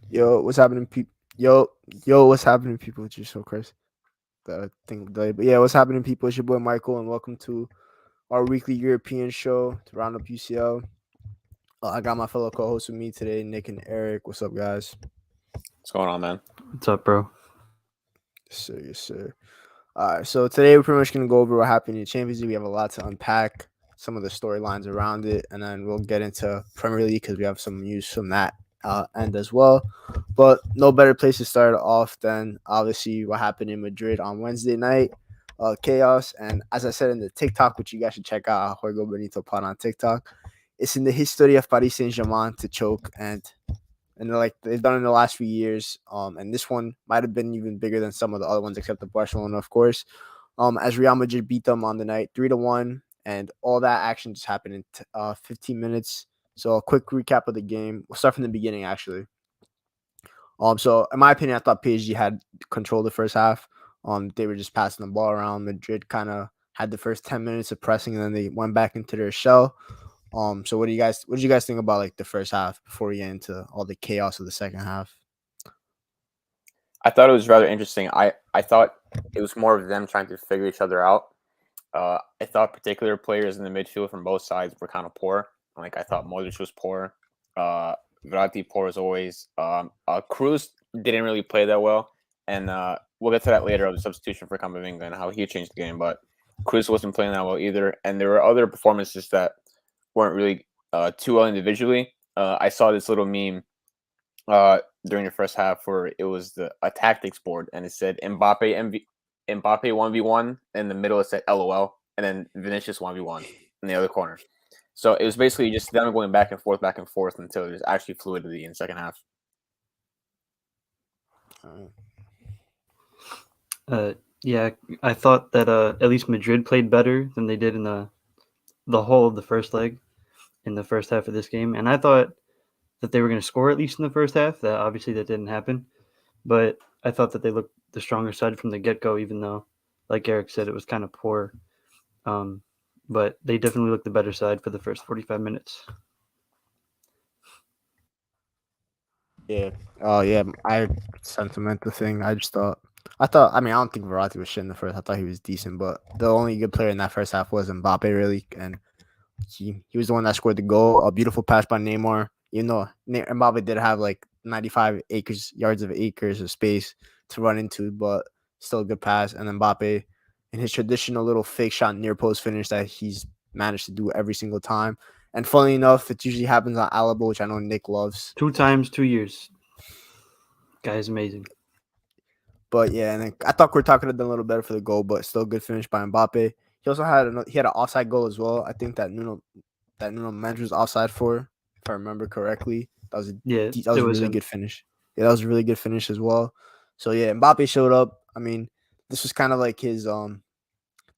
Yo, what's happening, people? Yo, what's happening, people? Just so Chris, the thing delay. But yeah, what's happening, people? It's your boy Michael, and welcome to our weekly European show to round up UCL. I got my fellow co-hosts with me today, Nick and Eric. What's up, guys? What's going on, man? What's up, bro? Yes, sir. Yes, sir. All right, so today we're pretty much gonna go over what happened in the Champions League. We have a lot to unpack, some of the storylines around it, and then we'll get into Premier League because we have some news from that end as well. But no better place to start off than obviously what happened in Madrid on Wednesday night. Chaos, and as I said in the TikTok, which you guys should check out, Jorge Benito Pod on TikTok. It's in the history of Paris Saint Germain to choke, and like they've done in the last few years. And this one might have been even bigger than some of the other ones, except the Barcelona, of course. As Real Madrid beat them on the night 3-1, and all that action just happened in 15 minutes. So a quick recap of the game. We'll start from the beginning, actually. So in my opinion, I thought PSG had control the first half. They were just passing the ball around. Madrid kind of had the first 10 minutes of pressing, and then they went back into their shell. So what did you guys think about like the first half before we get into all the chaos of the second half? I thought it was rather interesting. I thought it was more of them trying to figure each other out. I thought particular players in the midfield from both sides were kind of poor. Like I thought Modric was poor. Uh, Verratti poor as always. Cruz didn't really play that well, and we'll get to that later of the substitution for Camavinga and how he changed the game. But Cruz wasn't playing that well either, and there were other performances that weren't really too well individually. I saw this little meme during the first half where it was a tactics board and it said Mbappe 1v1, in the middle it said LOL, and then Vinicius 1v1 in the other corner. So it was basically just them going back and forth until there's actually fluidity in the second half. Yeah, I thought that at least Madrid played better than they did in the whole of the first leg in the first half of this game, and I thought that they were going to score at least in the first half. That obviously that didn't happen, but I thought that they looked the stronger side from the get go, even though, like Eric said, it was kind of poor. But they definitely looked the better side for the first 45 minutes. Yeah. Oh yeah. I sentimental thing. I don't think Verratti was shit in the first. I thought he was decent, but the only good player in that first half was Mbappe, really, and he was the one that scored the goal. A beautiful pass by Neymar. You know, Mbappe did have like 95 yards of acres of space to run into, but still a good pass. And then Mbappe, in his traditional little fake shot near post finish that he's managed to do every single time. And funny enough, it usually happens on Alaba, which I know Nick loves. 2 times, 2 years. Guy is amazing. But yeah, and then I thought Courtois could have done a little better for the goal, but still good finish by Mbappe. He also had an offside goal as well. I think that Nuno Mendes was offside for, if I remember correctly. Yeah, That was it a was really him. good finish. Yeah, that was a really good finish as well. So yeah, Mbappe showed up. I mean, this was kind of like his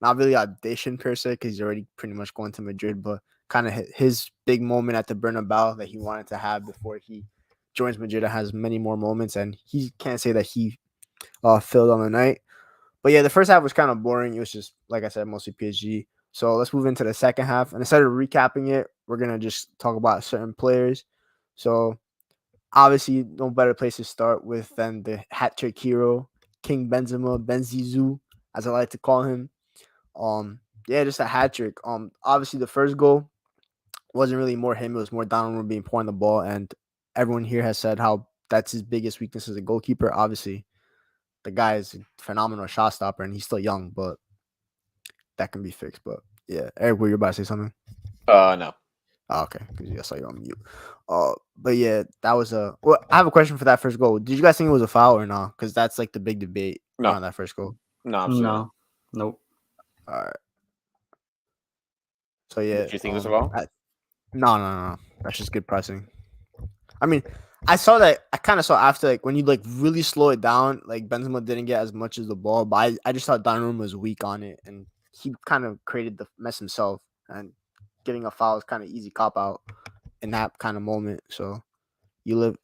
not really audition per se because he's already pretty much going to Madrid, but kind of his big moment at the Bernabeu that he wanted to have before he joins Madrid and has many more moments, and he can't say that he filled on the night. But yeah, the first half was kind of boring. It was just, like I said, mostly PSG. So let's move into the second half. And instead of recapping it, we're going to just talk about certain players. So obviously, no better place to start with than the hat trick hero, King Benzema, Benzizu, as I like to call him. Yeah, just a hat trick. Obviously, the first goal wasn't really more him. It was more Donnarumma being pouring the ball. And everyone here has said how that's his biggest weakness as a goalkeeper. Obviously, the guy is a phenomenal shot stopper, and he's still young, but that can be fixed. But yeah, Eric, were you about to say something? No. Oh, okay, because I saw you on mute. But yeah, that was a. Well, I have a question for that first goal. Did you guys think it was a foul or not? Because that's like the big debate No. around that first goal. No, absolutely not. No, nope. All right. So yeah, Did you think it was a foul? no. That's just good pressing. I mean, I saw that. I kind of saw after like when you like really slow it down, like Benzema didn't get as much as the ball, but I just thought Donnarumma was weak on it, and he kind of created the mess himself. And getting a foul is kind of easy cop out in that kind of moment. So you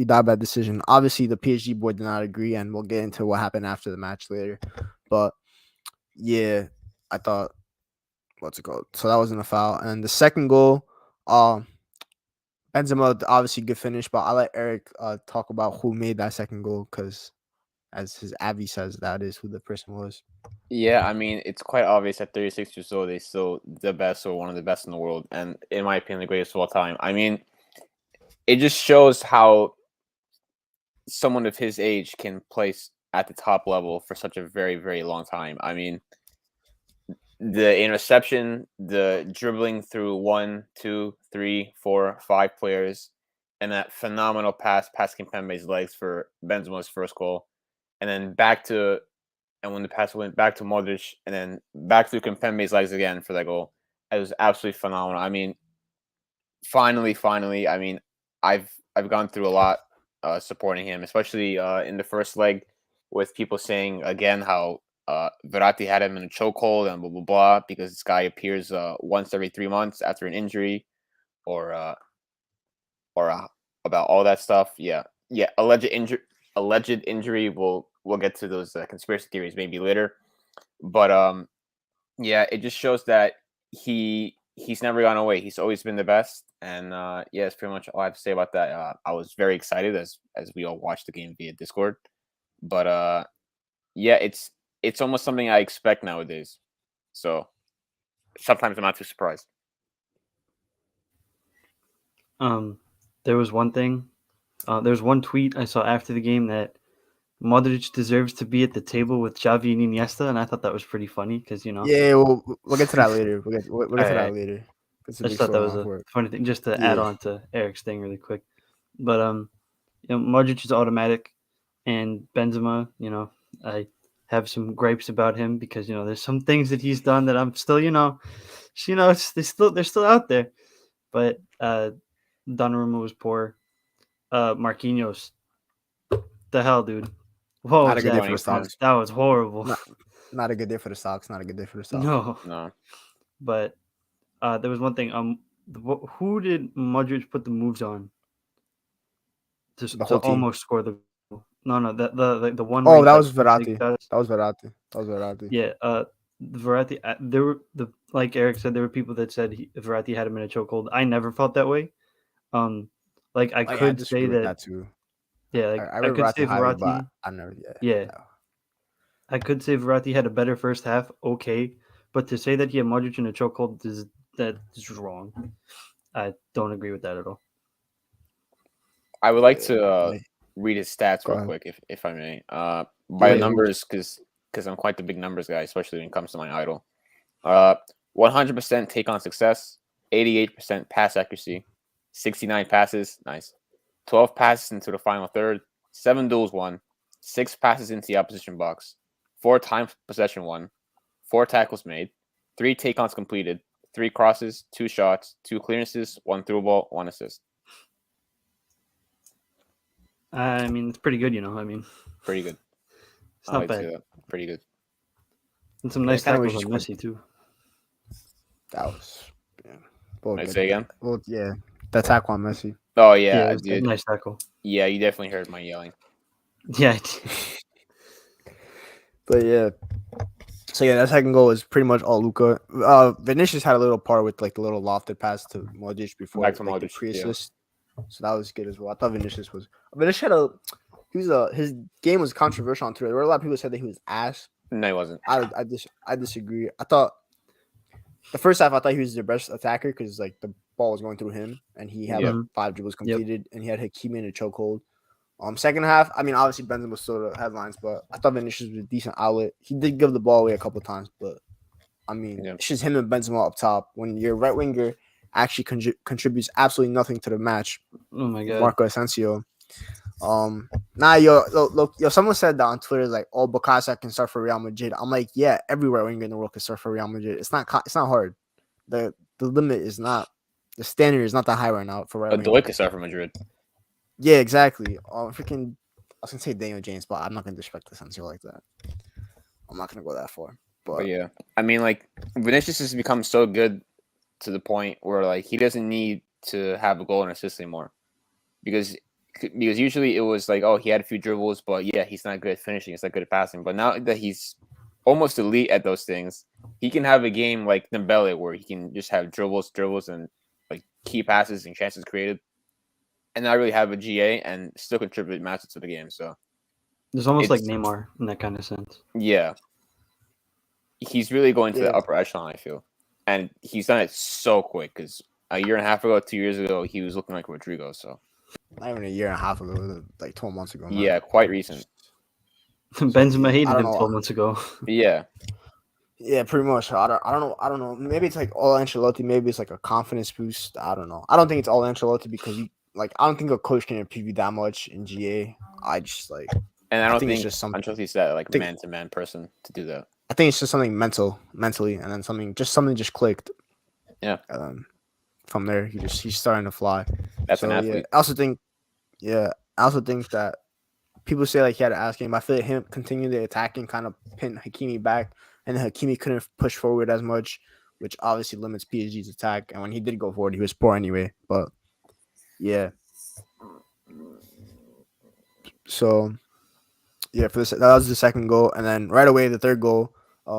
die by decision. Obviously, the PSG board did not agree, and we'll get into what happened after the match later. But yeah, I thought what's it called? So that wasn't a foul. And the second goal, Benzema obviously good finish, but I'll let Eric talk about who made that second goal because, as his Avi says, that is who the person was. Yeah, I mean, it's quite obvious at 36 years old, he's still the best or one of the best in the world, and in my opinion, the greatest of all time. I mean, it just shows how someone of his age can place at the top level for such a very, very long time. I mean, the interception, the dribbling through 1, 2, 3, 4, 5 players, and that phenomenal pass past Kimpembe's legs for Benzema's first goal, and then and when the pass went back to Modric, and then back through Kimpembe's legs again for that goal, it was absolutely phenomenal. I mean, finally, I mean, I've gone through a lot supporting him, especially in the first leg, with people saying again how Verratti had him in a chokehold and blah blah blah because this guy appears once every 3 months after an injury, or about all that stuff. Yeah, alleged injury. We'll get to those conspiracy theories maybe later, but yeah, it just shows that he's never gone away. He's always been the best, and yeah, that's pretty much all I have to say about that. I was very excited as we all watched the game via Discord, but yeah, it's almost something I expect nowadays. So sometimes I'm not too surprised. There was one thing. There was one tweet I saw after the game that Modric deserves to be at the table with Xavi and Iniesta, and I thought that was pretty funny because Yeah, we'll get to that later. We'll get to that Alright. later. It's a I big just thought that was storyline a for it. funny thing, just to add Yeah. on to Eric's thing really quick. But Modric is automatic, and Benzema, I have some gripes about him because there's some things that he's done that I'm still, they're still out there. But Donnarumma was poor. Marquinhos, the hell, dude. What Not a was good day that? for the Sox. That was horrible. Not a good day for the Sox. Not a good day for the Sox. No, but there was one thing. Who did Modric put the moves on The to whole team. almost score the goal? No, the one. Oh, where he that got was two big Verratti. shots. That was Verratti. Yeah, Verratti. Like Eric said, there were people that said Verratti had him in a chokehold. I never felt that way. Like I I could disagree say with that. that too. Yeah, like I I read could Verratti say highly, but Verratti. I never. Yeah, No. I could say Verratti had a better first half. Okay, but to say that he had Modric in a chokehold is wrong. I don't agree with that at all. I would like Yeah, to read his stats Go real ahead. quick, if I may. By Yeah, the numbers, because I'm quite the big numbers guy, especially when it comes to my idol. 100% take on success, 88% pass accuracy, 69 passes, nice. 12 passes into the final third, 7 duels won, 6 passes into the opposition box, 4 times possession won, 4 tackles made, 3 take-ons completed, 3 crosses, 2 shots, 2 clearances, 1 through ball, 1 assist. I mean, it's pretty good, I mean, Pretty good. it's not bad. Pretty good. And some Yeah, nice I kinda wish tackles on he Messi too. That was. Yeah. We'll I'd get say there. again? Well, yeah. The tackle on Messi. Oh Yeah, yeah, it was a dude. nice tackle. Yeah, you definitely heard my yelling. Yeah, I did. But yeah. So yeah, that second goal was pretty much all Luka. Vinicius had a little part with like the little lofted pass to Modric before Back to like the Modric, pre-assist. So that was good as well. I thought Vinicius his game was controversial on Twitter. There were a lot of people who said that he was ass. No, he wasn't. I disagree. I thought the first half I thought he was their best attacker because like the ball was going through him and he had Yeah. like 5 dribbles completed and he had Hakimi in a chokehold. Second half, I mean obviously Benzema was still the headlines, but I thought Vinicius was a decent outlet. He did give the ball away a couple times, but I mean it's just him and Benzema up top. When your right winger actually contributes absolutely nothing to the match. Oh my god. Marco Asensio. Someone said that on Twitter, like, oh, Bokassa can start for Real Madrid. I'm like, yeah, every right winger in the world can start for Real Madrid. It's not hard. The limit is not, the standard is not that high right now for right winger. Atletico could start for Madrid. Yeah, exactly. I was gonna say Daniel James, but I'm not gonna disrespect Asensio like that. I'm not gonna go that far. But yeah, I mean, like Vinicius has become so good to the point where like he doesn't need to have a goal and assist anymore, because usually it was like, oh, he had a few dribbles, but yeah, he's not good at finishing, he's not good at passing. But now that he's almost elite at those things, he can have a game like Dembele where he can just have dribbles and like key passes and chances created. and not really have a GA and still contribute massive to the game. So It's almost like it's Neymar in that kind of sense. yeah, he's really going to the Yeah, upper echelon. I feel, and he's done it so quick because a year and a half ago, 2 years ago, he was looking like Rodrigo. So not even a year and a half ago, like 12 months ago, man. yeah, quite recent. Benzema yeah, I hated don't him know. 12 months ago. Yeah, Yeah, pretty much. I don't know. Maybe it's like all Ancelotti. Maybe it's like a confidence boost. I don't know. I don't think it's all Ancelotti because I don't think a coach can improve you that much in GA. I just like and I I don't think it's think just something. Ancelotti's that like Think man to man person to do that. I think it's just something mentally, and then something just clicked. Yeah, From there, he's starting to fly. that's an So yeah, athlete. I also think that people say like he had to ask him. I feel like him continuing the attacking kind of pinned Hakimi back, and then Hakimi couldn't push forward as much, which obviously limits PSG's attack. And when he did go forward, he was poor anyway. But yeah, so yeah, that was the second goal, and then right away the third goal.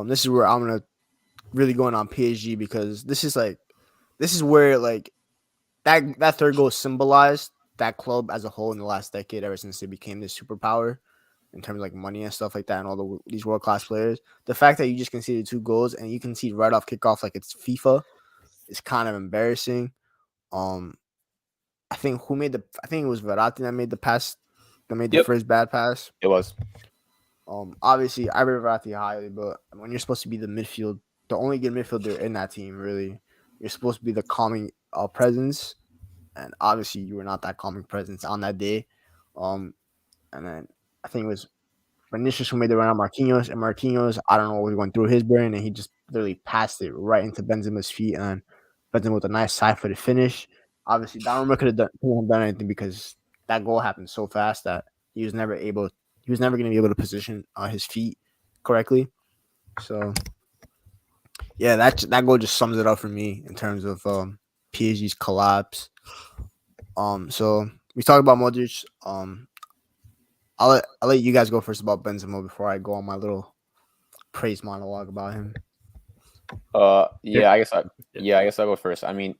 This is where I'm gonna really going on PSG because this is where like that third goal symbolized that club as a whole in the last decade, ever since they became this superpower in terms of like money and stuff like that, and these world class players. The fact that you just conceded 2 goals and you concede right off kickoff like it's FIFA is kind of embarrassing. Um, I think it was Verratti that made the pass, that made the Yep, first bad pass. it was. Obviously I rate Verratti highly, but when you're supposed to be the only good midfielder in that team, really, you're supposed to be the calming presence, and obviously you were not that calming presence on that day. And then I think it was Vinicius who made the run on Marquinhos, and Marquinhos, I don't know what was going through his brain, and he just literally passed it right into Benzema's feet, and Benzema with a nice side-footed finish. Obviously, Donnarumma couldn't have done anything because that goal happened so fast that he was never going to be able to position his feet correctly. So yeah, that goal just sums it up for me in terms of PSG's collapse. So we talked about Modric. I'll let you guys go first about Benzema before I go on my little praise monologue about him. Yeah, I guess I'll go first. I mean,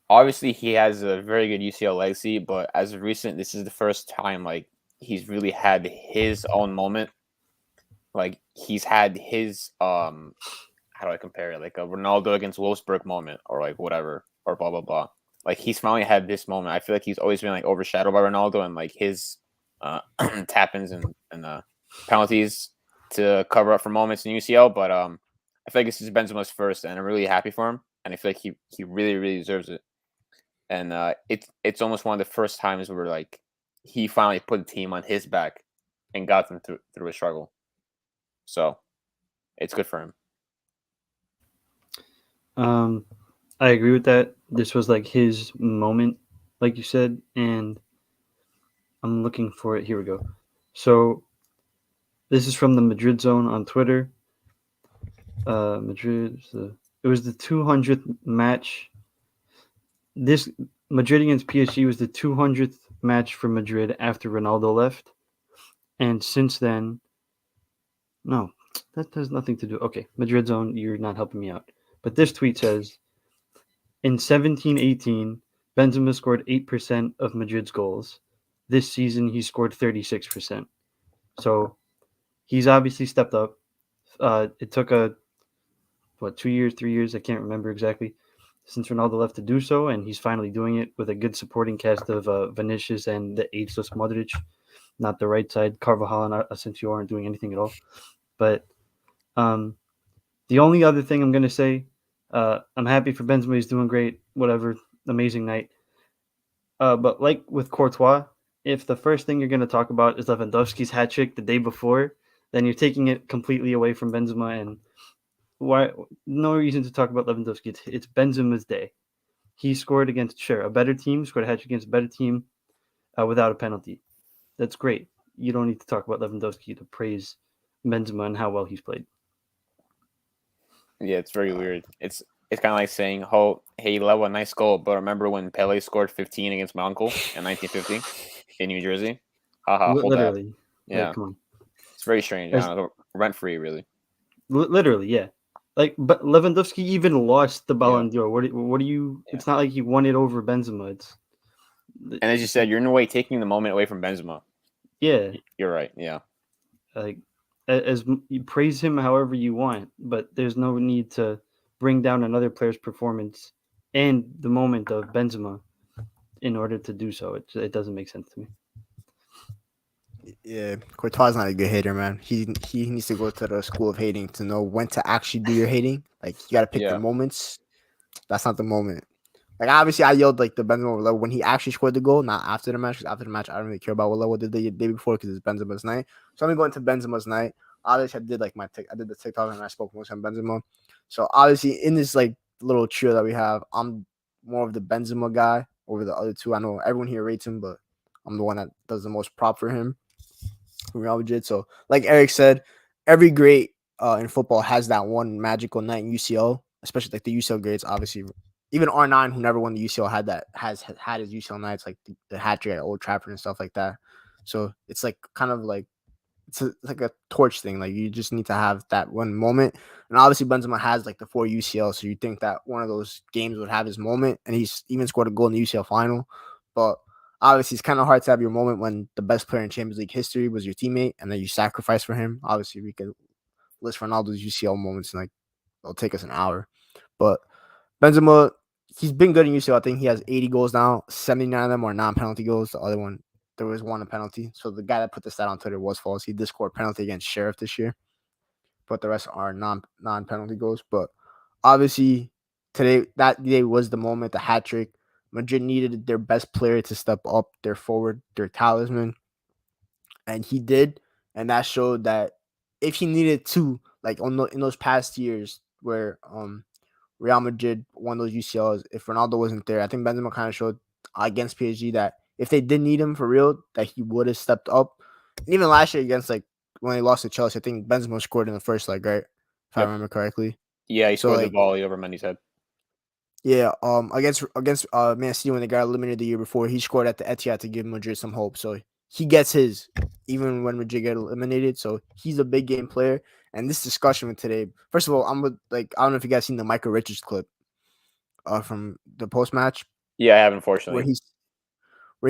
obviously he has a very good UCL legacy, but as of recent, this is the first time like he's really had his own moment. Like he's had his how do I compare it? Like a Ronaldo against Wolfsburg moment, or like whatever, or blah blah blah. Like he's finally had this moment. I feel like he's always been like overshadowed by Ronaldo and like his tap-ins and penalties to cover up for moments in UCL. But I feel like this is Benzema's first, and I'm really happy for him. And I feel like he really really deserves it. And it's almost one of the first times where like he finally put the team on his back and got them through a struggle. So it's good for him. I agree with that. This was like his moment, like you said, and I'm looking for it. Here we go. So this is from the Madrid Zone on Twitter. Madrid. It was the 200th match. This Madrid against PSG was the 200th match for Madrid after Ronaldo left, and since then, no, that has nothing to do. Okay, Madrid Zone, you're not helping me out. But this tweet says, in 17-18, Benzema scored 8% of Madrid's goals. This season, he scored 36%. So he's obviously stepped up. It took 2 years, 3 years, I can't remember exactly, since Ronaldo left to do so, and he's finally doing it with a good supporting cast of Vinicius and the ageless Modric. Not the right side. Carvajal and Asensio aren't doing anything at all. But the only other thing I'm going to say, I'm happy for Benzema. He's doing great. Whatever. Amazing night. But like with Courtois, if the first thing you're going to talk about is Lewandowski's hat trick the day before, then you're taking it completely away from Benzema. And why? No reason to talk about Lewandowski. It's Benzema's day. He scored against, a better team, scored a hat trick against a better team without a penalty. That's great. You don't need to talk about Lewandowski to praise Benzema and how well he's played. Yeah, it's very weird. It's kind of like saying, "Oh, hey, Lewa, nice goal," but remember when Pele scored 15 against my uncle in 1950 in New Jersey? Haha, hold that. Literally. Yeah, Like, come on. it's very strange. I don't know, rent free, really. Literally, yeah. Like, but Lewandowski even lost the Yeah. Ballon d'Or. What do you? Yeah. It's not like he won it over Benzema. And as you said, you're in a way taking the moment away from Benzema. Yeah, You're right. Yeah. like you praise him however you want, but there's no need to bring down another player's performance and the moment of Benzema in order to do so. It doesn't make sense to me. Yeah, Courtois not a good hater, man. He needs to go to the school of hating to know when to actually do your hating. Like you got to pick Yeah. your moments. That's not the moment. Like obviously, I yelled like the Benzema level when he actually scored the goal, not after the match. 'Cause after the match, I don't really care about what level did the day before because it's Benzema's night. So I'm going to Benzema's night. Obviously, I did like I did the TikTok and I spoke most on Benzema. So obviously, in this like little trio that we have, I'm more of the Benzema guy over the other two. I know everyone here rates him, but I'm the one that does the most prop for him. Real Madrid. So, like Eric said, every great in football has that one magical night in UCL, especially like the UCL greats. Obviously, even R9, who never won the UCL, has had his UCL nights, like the hat trick at Old Trafford and stuff like that. So it's like kind of like it's like a torch thing. Like you just need to have that one moment. And obviously Benzema has like the 4 UCL, so you think that one of those games would have his moment, and he's even scored a goal in the UCL final. But obviously it's kind of hard to have your moment when the best player in Champions League history was your teammate, and then you sacrifice for him. Obviously we could list Ronaldo's UCL moments, and like it'll take us an hour. But Benzema, he's been good in UCL. I think he has 80 goals now. 79 of them are non-penalty goals. The other one, there was one a penalty. So the guy that put the stat on Twitter was false. He did score a penalty against Sheriff this year, but the rest are non-penalty goals. But obviously today, that day was the moment, the hat trick. Madrid needed their best player to step up, their forward, their talisman, and he did. And that showed that if he needed to, like in those past years where Real Madrid won those UCLs, if Ronaldo wasn't there, I think Benzema kind of showed against PSG that if they did need him for real, that he would have stepped up. And even last year against like when they lost to Chelsea, I think Benzema scored in the first leg, right? If I Yep. remember correctly. Yeah, he So scored the like volley over Mendy's head. yeah, against Man City when they got eliminated the year before, he scored at the Etihad to give Madrid some hope. So he gets his even when Madrid get eliminated. So he's a big game player. And this discussion with today, first of all, I'm with like I don't know if you guys seen the Michael Richards clip from the post match Yeah, I have, where unfortunately.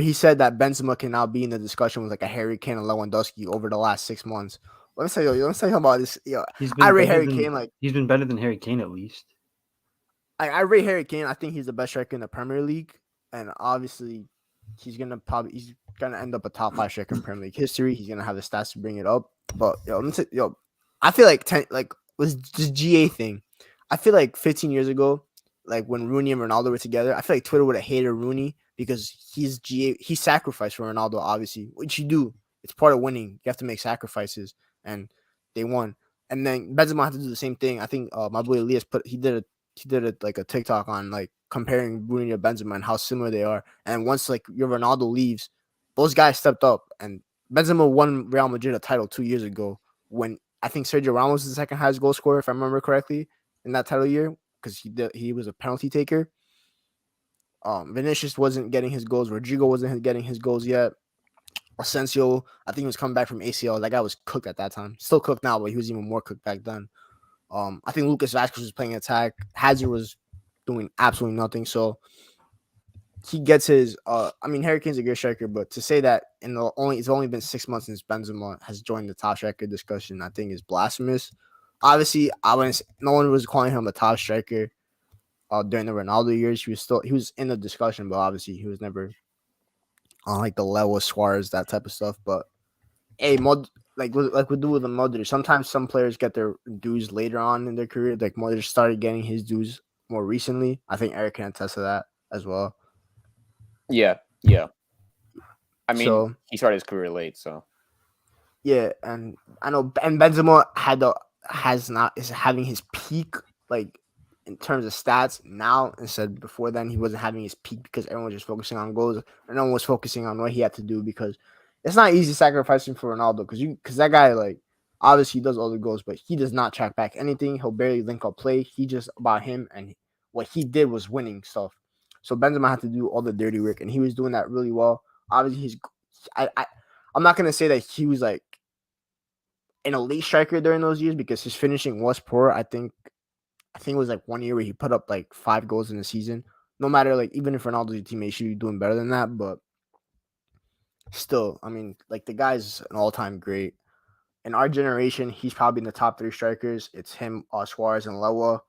he said that Benzema can now be in the discussion with like a Harry Kane and Lewandowski over the last 6 months. Let me tell you about this. He's I been rate better Harry than Kane like he's been better than Harry Kane at least. I rate Harry Kane. I think he's the best striker in the Premier League, and obviously he's gonna end up a top 5 striker in Premier League history. He's gonna have the stats to bring it up. But I feel like was this GA thing. I feel like 15 years ago, like when Rooney and Ronaldo were together, I feel like Twitter would have hated Rooney because he's GA. He sacrificed for Ronaldo, obviously, which you do. It's part of winning. You have to make sacrifices, and they won. And then Benzema had to do the same thing. I think my boy Elias he did like a TikTok on like comparing Rooney to Benzema and how similar they are. And once like your Ronaldo leaves, those guys stepped up, and Benzema won Real Madrid a title 2 years ago when I think Sergio Ramos was the second highest goal scorer, if I remember correctly, in that title year because he was a penalty taker. Vinicius wasn't getting his goals. Rodrigo wasn't getting his goals yet. Asensio, I think he was coming back from ACL. That guy was cooked at that time. Still cooked now, but he was even more cooked back then. I think Lucas Vazquez was playing attack. Hazard was doing absolutely nothing. So he gets his. I mean, Harry Kane's a good striker, but to say that it's only been 6 months since Benzema has joined the top striker discussion, I think is blasphemous. Obviously, no one was calling him a top striker during the Ronaldo years. He was in the discussion, but obviously he was never on like the level of Suarez, that type of stuff. But hey, like we do with the Modric. Sometimes some players get their dues later on in their career. Like Modric started getting his dues more recently. I think Eric can attest to that as well. Yeah. I mean, So he started his career late, so yeah, and I know, and Benzema is having his peak like in terms of stats now instead before then he wasn't having his peak because everyone was just focusing on goals and no one was focusing on what he had to do because it's not easy sacrificing for Ronaldo because that guy like obviously he does all the goals but he does not track back anything. He'll barely link up play. He just about him and what he did was winning stuff. So Benzema had to do all the dirty work and he was doing that really well. Obviously I'm not gonna say that he was like an elite striker during those years because his finishing was poor. I think it was like 1 year where he put up like 5 goals in the season. no matter like even if Ronaldo's your teammate, you should be doing better than that. But still, I mean, like the guy's an all-time great. In our generation, he's probably in the top 3 strikers. It's him, Suarez, and Lewa.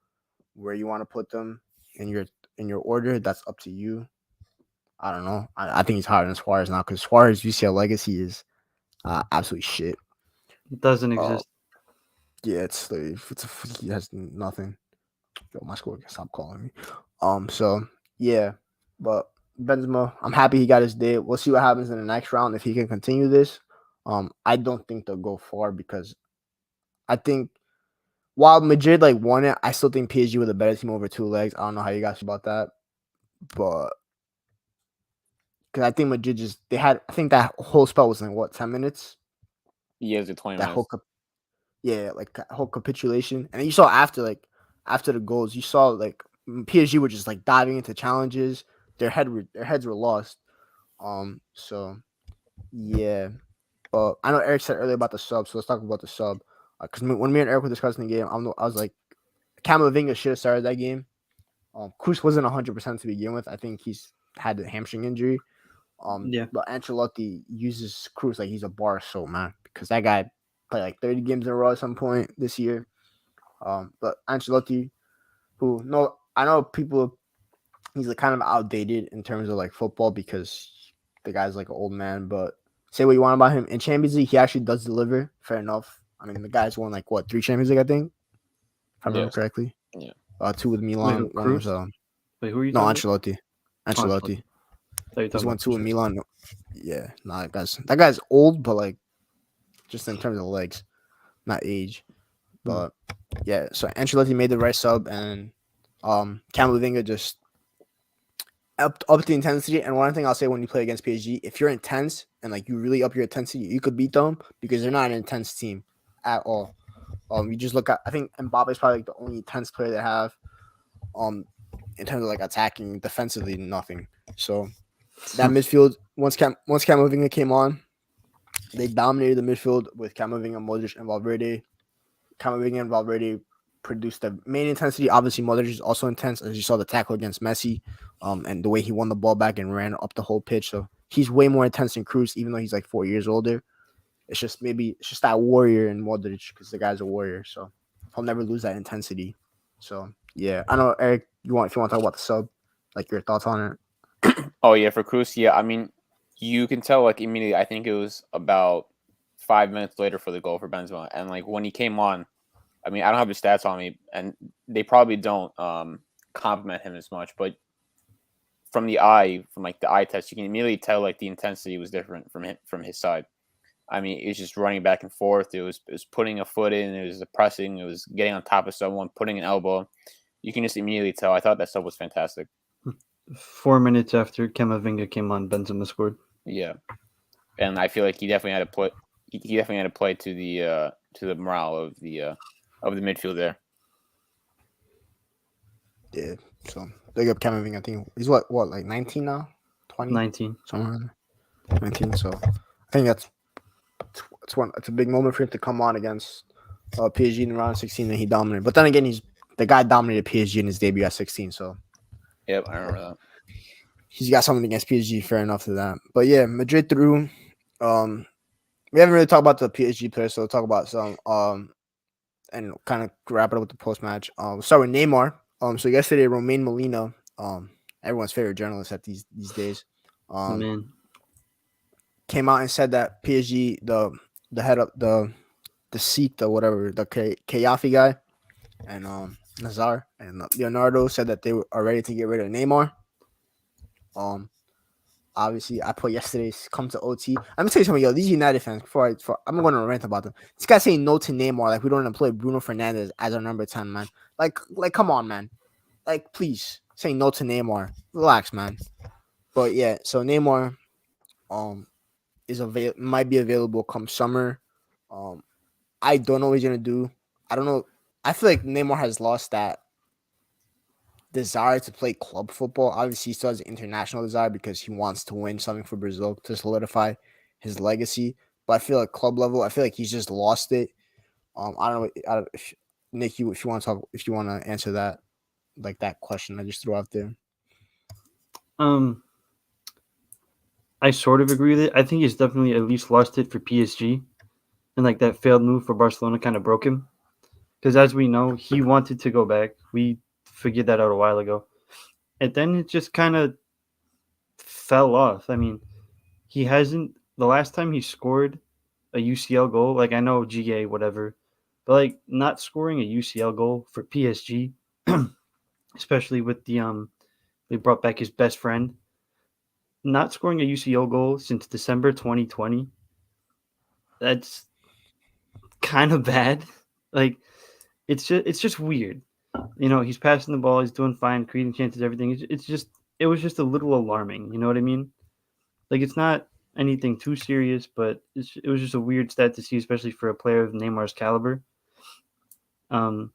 Where you want to put them in your order, that's up to you. I don't know. I think he's higher than Suarez now because Suarez UCL legacy is absolutely shit. It doesn't exist. Yeah, he has nothing. Yo, my score can stop calling me. So yeah, but Benzema, I'm happy he got his day. We'll see what happens in the next round if he can continue this. I don't think they'll go far because I think while Madrid like won it, I still think PSG were the better team over 2 legs. I don't know how you guys feel about that, but because I think Madrid I think that whole spell was like what 10 minutes. Yeah, it was 20 That minutes. whole capitulation, and then you saw after the goals, you saw like PSG were just like diving into challenges. Their heads were lost. So yeah, but I know Eric said earlier about the sub, so let's talk about the sub. Because when me and Eric were discussing the game, I was like, Camavinga should have started that game. Cruz wasn't 100% to begin with. I think he's had a hamstring injury. Yeah. But Ancelotti uses Cruz like he's a bar so man, because that guy played like 30 games in a row at some point this year. But Ancelotti, I know people, he's like kind of outdated in terms of like football because the guy's like an old man. But say what you want about him in Champions League, he actually does deliver. Fair enough. I mean, the guy's won like what 3 Champions League, I think, if I remember correctly. Yeah. 2 with Milan. Wait, One was Wait, who are you no talking Ancelotti. Ancelotti. He's won 2 with Milan. Yeah, nah, that guy's old, but like just in terms of legs, not age. But yeah, so Ancelotti made the right sub, and Camavinga just up the intensity. And one thing I'll say when you play against PSG, if you're intense and like you really up your intensity, you could beat them because they're not an intense team at all. You just look at, I think Mbappe is probably like the only intense player they have. In terms of like attacking, defensively, nothing. So that midfield, once Camavinga came on, they dominated the midfield with Camavinga, Modric, and Valverde. Camavinga and Valverde produced the main intensity. Obviously, Modric is also intense, as you saw the tackle against Messi, and the way he won the ball back and ran up the whole pitch. So he's way more intense than Cruz, even though he's like 4 years older. It's just that warrior in Modric because the guy's a warrior, so he'll never lose that intensity. So yeah, I know Eric, if you want to talk about the sub, like your thoughts on it. Oh yeah, for Cruz, yeah. I mean, you can tell like immediately. I think it was about 5 minutes later for the goal for Benzema, and like when he came on, I mean, I don't have the stats on me, and they probably don't compliment him as much, but from the eye test, you can immediately tell like the intensity was different from his side. I mean, it was just running back and forth. It was putting a foot in. It was pressing. It was getting on top of someone, putting an elbow. You can just immediately tell. I thought that stuff was fantastic. 4 minutes after Camavinga came on, Benzema scored. Yeah, and I feel like he definitely had to play. He definitely had to play to the morale of the midfield there. Yeah, so big up Camavinga. I think he's what like 19 now, 20, 19, somewhere 19. So I think it's a big moment for him to come on against PSG in the round of 16, and he dominated. But then again, the guy dominated PSG in his debut at 16. So yep, I remember that. He's got something against PSG. Fair enough to that. But yeah, Madrid through. We haven't really talked about the PSG players, so we'll talk about some and kind of wrap it up with the post match. We'll start with Neymar. So yesterday, Romain Molina, everyone's favorite journalist at these days, man. came out and said that PSG, the head of the Sikh, or whatever, the Kayafi guy, and Nazar and Leonardo said that they are ready to get rid of Neymar. Obviously, I put yesterday's come to OT. I'm gonna tell you something, yo. These United fans, I'm going to rant about them. This guy saying no to Neymar, like we don't employ Bruno Fernandes as our number 10 man. Like, come on, man. Like, please say no to Neymar. Relax, man. But yeah, so Neymar, might be available come summer. I don't know what he's gonna do. I don't know. I feel like Neymar has lost that desire to play club football. Obviously, he still has an international desire because he wants to win something for Brazil to solidify his legacy. But I feel like club level, I feel like he's just lost it. I don't know, Nick, if you want to answer that, like that question I just threw out there. I sort of agree with it. I think he's definitely at least lost it for PSG, and like that failed move for Barcelona kind of broke him. Because as we know, he wanted to go back. We figured that out a while ago, and then it just kind of fell off. I mean, he hasn't. The last time he scored a UCL goal, like I know GA whatever, but like not scoring a UCL goal for PSG, especially with they brought back his best friend. Not scoring a UCL goal since December 2020. That's kind of bad. Like it's just weird. He's passing the ball, he's doing fine, creating chances, everything. It was just a little alarming. You know what I mean? Like it's not anything too serious, but it was just a weird stat to see, especially for a player of Neymar's caliber. Um,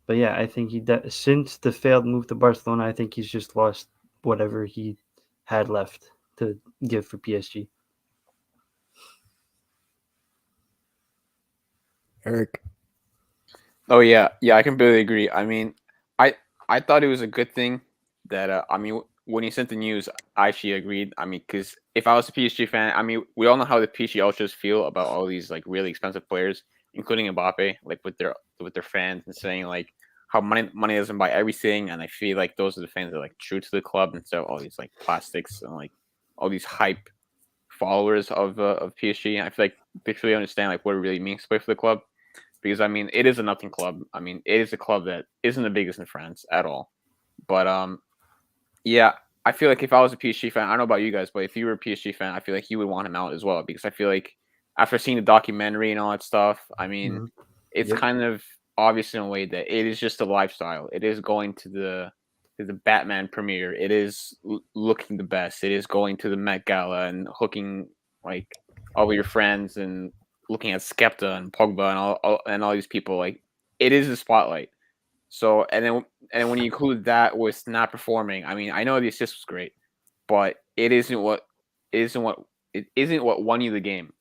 but yeah, I think since the failed move to Barcelona, I think he's just lost whatever he had left to give for PSG. Eric. Oh yeah, I completely agree. I mean, I I thought it was a good thing that when he sent the news, I actually agreed. I mean, because if I was a PSG fan, I mean, we all know how the PSG ultras feel about all these like really expensive players, including Mbappe, like with their fans and saying like how money doesn't buy everything, and I feel like those are the fans that are like true to the club instead of all these like plastics and like all these hype followers of PSG. I feel like they truly understand like what it really means to play for the club because I mean it is a nothing club. I mean it is a club that isn't the biggest in France at all. But yeah, I feel like if I was a PSG fan, I don't know about you guys, but if you were a PSG fan, I feel like you would want him out as well because I feel like after seeing the documentary and all that stuff, I mean, Mhm. it's Yep. kind of obvious in a way that it is just a lifestyle. It is going to the Batman premiere. It is looking the best. It is going to the Met Gala and hooking like all of your friends and looking at Skepta and Pogba and all these people. Like it is a spotlight. So and then when you include that with not performing, I mean, I know the assist was great, but it isn't what won you the game.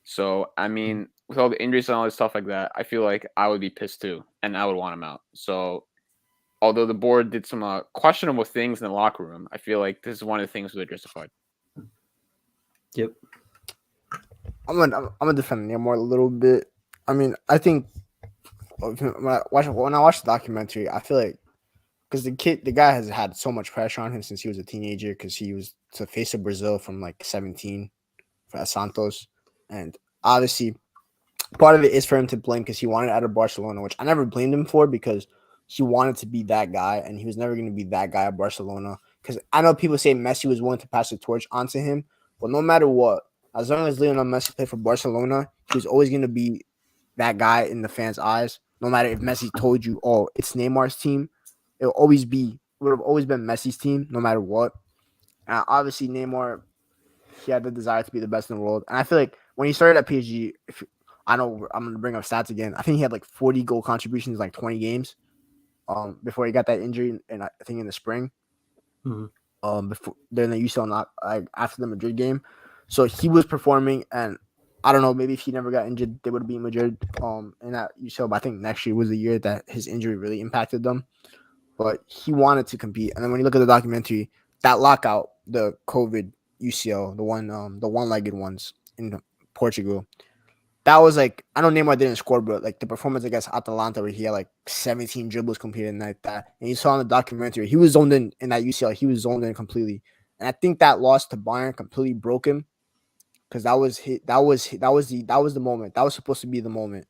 So I mean, with all the injuries and all this stuff like that, I feel like I would be pissed too, and I would want him out. So although the board did some questionable things in the locker room, I feel like this is one of the things that are justified. Yep. I'm gonna defend Neymar a little bit. I mean, I think when I watch the documentary, I feel like because the guy has had so much pressure on him since he was a teenager because he was to face of Brazil from like 17 for Santos, and obviously part of it is for him to blame because he wanted out of Barcelona, which I never blamed him for because he wanted to be that guy and he was never going to be that guy at Barcelona. Because I know people say Messi was willing to pass the torch onto him, but no matter what, as long as Lionel Messi played for Barcelona, he was always going to be that guy in the fans' eyes. No matter if Messi told you, "Oh, it's Neymar's team," would have always been Messi's team, no matter what. Obviously, Neymar, he had the desire to be the best in the world, and I feel like when he started at PSG, I know I'm gonna bring up stats again. I think he had like 40 goal contributions, like 20 games, before he got that injury, and I think in the spring, Mhm. before then the UCL not like after the Madrid game, so he was performing, and I don't know, maybe if he never got injured, they would have beat Madrid, in that UCL. But I think next year was the year that his injury really impacted them. But he wanted to compete, and then when you look at the documentary, that lockout, the COVID UCL, the one-legged ones in Portugal, that was like I know Neymar didn't score, but like the performance against Atalanta where he had like 17 dribbles completed like that, and you saw in the documentary he was zoned in that UCL, he was zoned in completely, and I think that loss to Bayern completely broke him because that was the moment that was supposed to be the moment.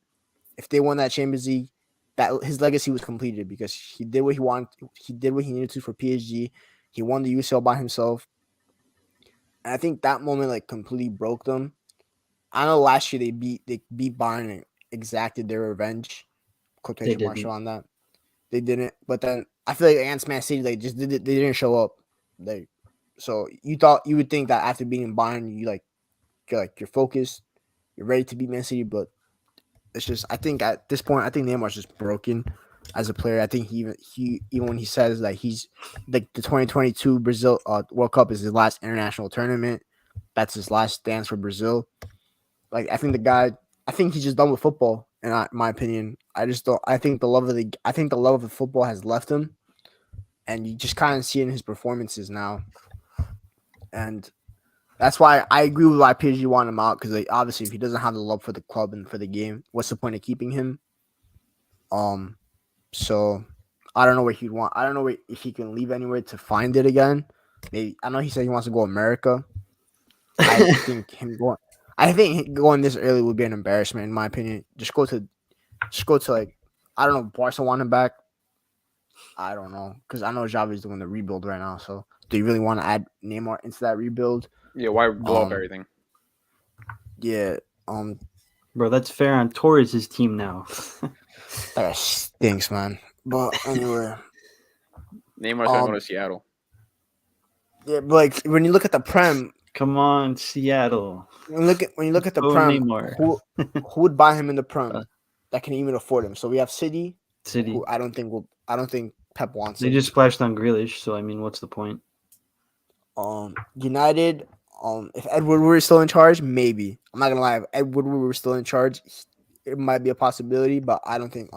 If they won that Champions League, that his legacy was completed because he did what he wanted, he did what he needed to for PSG, he won the UCL by himself, and I think that moment like completely broke them. I know last year they beat Bayern and exacted their revenge. They Quotation marks didn't. on that. They didn't, but then I feel like against Man City, they just did it. They didn't show up. Like, so you would think that after beating Bayern, you're focused, you're ready to beat Man City, but it's just I think at this point, I think Neymar's just broken as a player. I think he even when he says that he's like the 2022 Brazil World Cup is his last international tournament. That's his last dance for Brazil. Like I think the guy, I think he's just done with football. In my opinion, I just don't. I think the love of the football has left him, and you just kind of see it in his performances now. And that's why I agree with why PSG want him out, because like, obviously if he doesn't have the love for the club and for the game, what's the point of keeping him? So I don't know what he'd want. I don't know if he can leave anywhere to find it again. Maybe I know he said he wants to go America. I think going this early would be an embarrassment in my opinion. Just go to like, I don't know, Barca want him back. I don't know, because I know Xavi's doing the rebuild right now. So do you really want to add Neymar into that rebuild? Yeah, why blow up everything? Yeah. Bro, that's Ferran Torres' team now. That stinks, man. But anyway, Neymar's gonna go to Seattle. yeah, but like when you look at the Prem, Come on, Seattle. when you look at the Oh, Prem, Neymar. who would buy him in the Prem that can even afford him? So we have City. Who I don't think Pep wants They him. just splashed on Grealish, so I mean, what's the point? United. If Ed Woodward were still in charge, maybe. I'm not gonna lie. If Ed Woodward were still in charge, it might be a possibility. But I don't think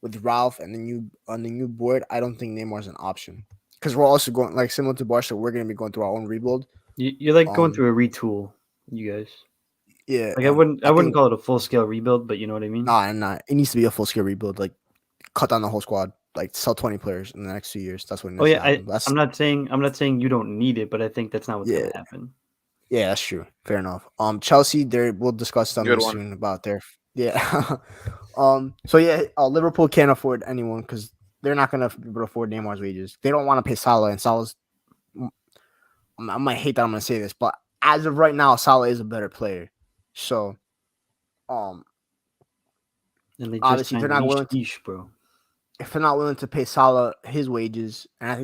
with Ralph and the new board, I don't think Neymar's an option. Because we're also going, like, similar to Barca, we're gonna be going through our own rebuild. You're like going through a retool, you guys. Yeah, like I wouldn't call it a full scale rebuild, but you know what I mean. Nah. It needs to be a full scale rebuild. Like, cut down the whole squad. Like, sell 20 players in the next 2 years. That's what. Oh yeah, I'm not saying you don't need it, but I think that's not what's gonna happen. Yeah, that's true. Fair enough. Chelsea, we'll discuss something soon about their. Yeah. So yeah, Liverpool can't afford anyone because they're not gonna be able to afford Neymar's wages. They don't want to pay Salah, and Salah's. I might hate that I'm gonna say this, but as of right now, Salah is a better player. So, and they obviously they're not willing to, bro. If they're not willing to pay Salah his wages, and I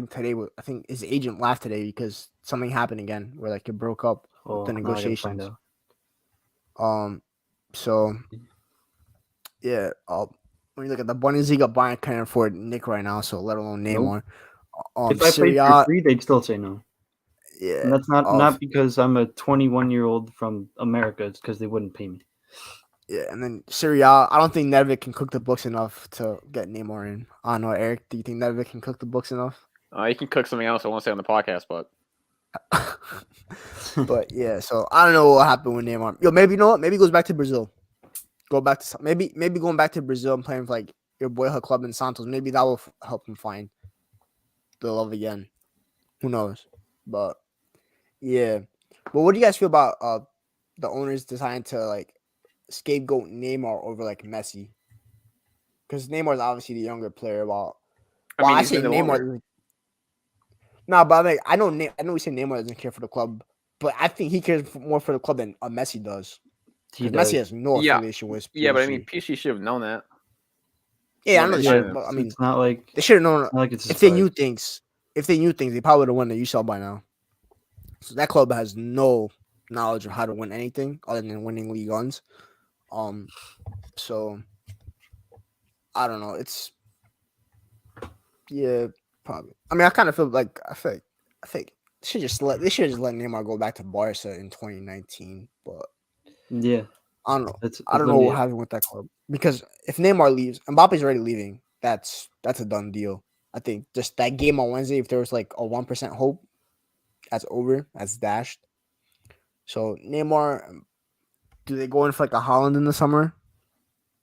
think his agent left today because something happened again where like it broke up with the negotiations. So yeah, when you look at the Bundesliga, Bayern can't afford Nick right now, so let alone Neymar. Nope. If I played for free, they'd still say no. Yeah, and that's not because I'm a 21-year-old from America. It's because they wouldn't pay me. Yeah, and then Serie A, I don't think Nedved can cook the books enough to get Neymar in. I don't know, Eric. Do you think Nedved can cook the books enough? He can cook something else I won't say on the podcast, but. But yeah, so I don't know what happened with Neymar. Yo, maybe you know what? Maybe he goes back to Brazil. Maybe going back to Brazil and playing for like your boyhood club in Santos. Maybe that will help him find the love again. Who knows? But yeah. But what do you guys feel about the owners deciding to like scapegoat Neymar over like Messi? Because Neymar is obviously the younger player. I say Neymar. No, but I know we say Neymar doesn't care for the club, but I think he cares more for the club than Messi does. Messi has no affiliation with PSG. Yeah, but I mean, PSG should have known that. Yeah, I know they should. But I mean, it's not like they should have known. Like it's if they knew things, they probably would have won the UCL by now. So that club has no knowledge of how to win anything other than winning Ligue 1s. So I don't know. It's probably. I mean, I kind of feel like I think they should just let Neymar go back to Barca in 2019. But yeah, I don't know. I don't know what happened with that club, because if Neymar leaves, Mbappe's already leaving. That's a done deal. I think just that game on Wednesday, if there was like a 1% hope, that's over. That's dashed. So Neymar, do they go in for like a Haaland in the summer?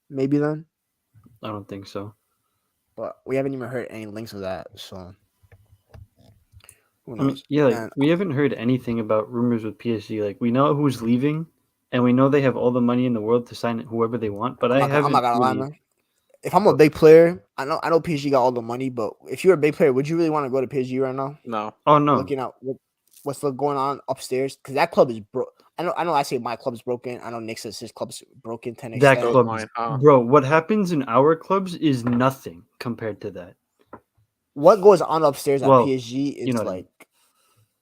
Maybe then. I don't think so. But we haven't even heard any links of that. So who knows? I mean, yeah, we haven't heard anything about rumors with PSG. Like, we know who's leaving, and we know they have all the money in the world to sign whoever they want. But I'm not gonna lie, man. If I'm a big player, I know PSG got all the money, but if you're a big player, would you really want to go to PSG right now? No. Oh no. Looking at what's going on upstairs, because that club is broke. I know. I say my club's broken. I know Nick says his club's broken. That club, bro. What happens in our clubs is nothing compared to that. What goes on upstairs at PSG is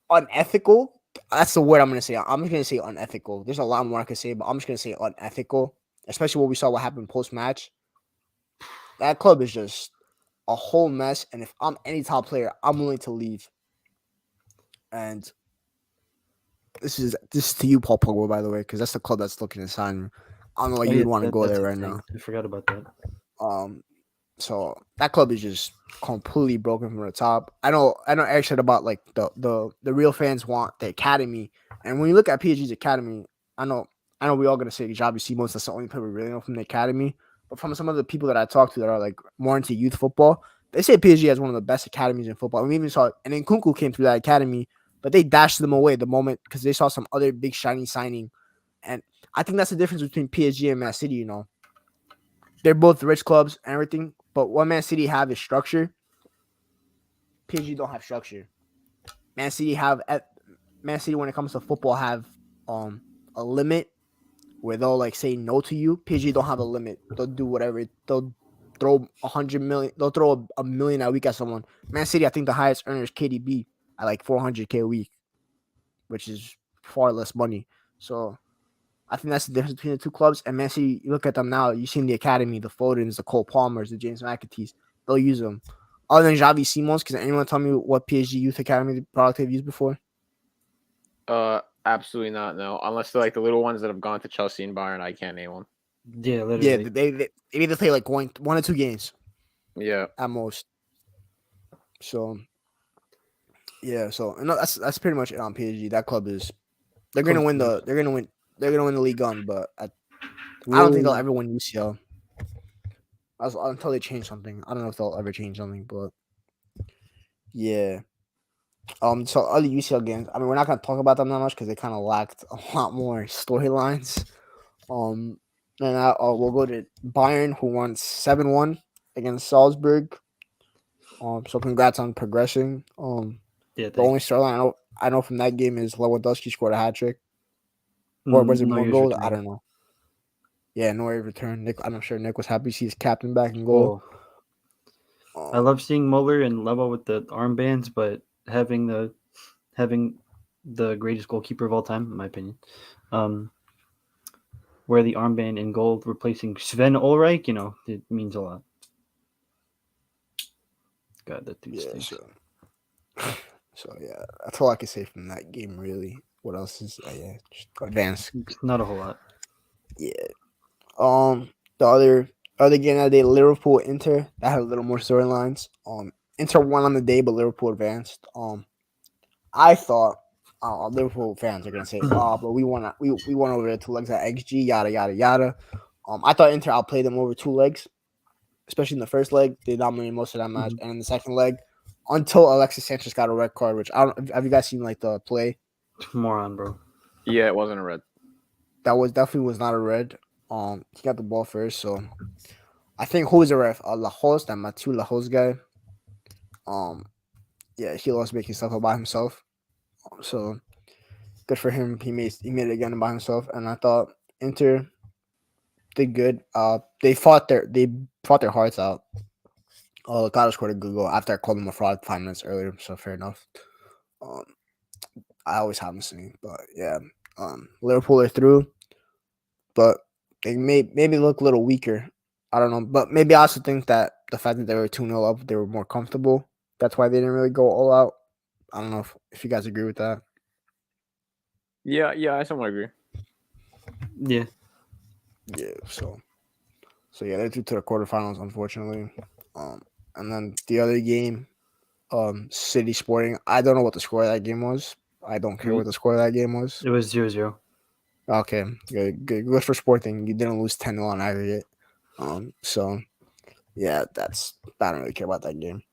unethical. That's the word I'm gonna say. I'm just gonna say unethical. There's a lot more I could say, but I'm just gonna say unethical. Especially what we saw what happened post match. That club is just a whole mess. And if I'm any top player, I'm willing to leave. And this is to you, Paul Pogba, by the way, because that's the club that's looking to sign. I don't know why you'd want to go there right now. I forgot about that. So that club is just completely broken from the top. I know Eric said about like the real fans want the academy, and when you look at PSG's academy, I know we're all gonna say Xavi Simons. That's the only player we really know from the academy. But from some of the people that I talked to that are like more into youth football, they say PSG has one of the best academies in football. We even saw, and then Kunku came through that academy, but they dashed them away the moment because they saw some other big shiny signing, and I think that's the difference between PSG and Man City. You know, they're both rich clubs and everything, but what Man City have is structure. PSG don't have structure. Man City when it comes to football have a limit where they'll like say no to you. PSG don't have a limit. They'll do whatever. They'll throw 100 million. They'll throw a million a week at someone. Man City, I think the highest earner is KDB at like 400K a week, which is far less money. So I think that's the difference between the two clubs. And Man City, you look at them now. You've seen the academy, the Fodens, the Cole Palmers, the James McAtees. They'll use them. Other than Xavi Simons, can anyone tell me what PSG Youth Academy product they've used before? Absolutely not. No, unless they're like the little ones that have gone to Chelsea and Bayern. I can't name one. Yeah, literally. Yeah, they either play like one or two games. Yeah, at most. So yeah, so no, that's pretty much it on PSG. That club is they're gonna win the league on, but I don't think they'll ever win UCL. Until they change something. I don't know if they'll ever change something, but yeah. So other UCL games. I mean, we're not gonna talk about them that much because they kind of lacked a lot more storylines. And we'll go to Bayern, who won 7-1 against Salzburg. So congrats on progressing. Yeah, the only storyline I know from that game is Lewandowski scored a hat trick. Or was it more goals? I don't know. Yeah, Neuer returned. Nick, I'm sure Nick was happy to see his captain back in goal. I love seeing Muller and Levo with the armbands, but having the greatest goalkeeper of all time, in my opinion, wear the armband in gold, replacing Sven Ulreich, it means a lot. God, that dude stinks. So yeah, that's all I can say from that game. Really, what else is just advanced? Not a whole lot. Yeah. The other game that day, Liverpool Inter, that had a little more storylines. Inter won on the day, but Liverpool advanced. I thought Liverpool fans are gonna say, but we won over 2 legs at XG, yada yada yada. I thought Inter outplayed them over 2 legs, especially in the first leg. They dominated most of that match, and in the second leg, until Alexis Sanchez got a red card, which I don't. Have you guys seen like the play? Moron, bro. Yeah, it wasn't a red. That definitely was not a red. He got the ball first, so I think who was the ref? Lajos, that Mathieu Lajos guy. Yeah, he lost making stuff up by himself. So good for him. He made it again by himself, and I thought Inter did good. They fought their hearts out. Locado scored a good goal after I called him a fraud 5 minutes earlier, so fair enough. I always have him singing, but yeah. Liverpool are through, but they maybe look a little weaker. I don't know, but maybe I also think that the fact that they were 2-0 up, they were more comfortable. That's why they didn't really go all out. I don't know if you guys agree with that. Yeah, I somewhat agree. Yeah. Yeah, so yeah, they're through to the quarterfinals, unfortunately. And then the other game, City Sporting. I don't know what the score of that game was. I don't care what the score of that game was. It was 0-0. Okay, good for Sporting. You didn't lose 10-0 on aggregate. So yeah, I don't really care about that game.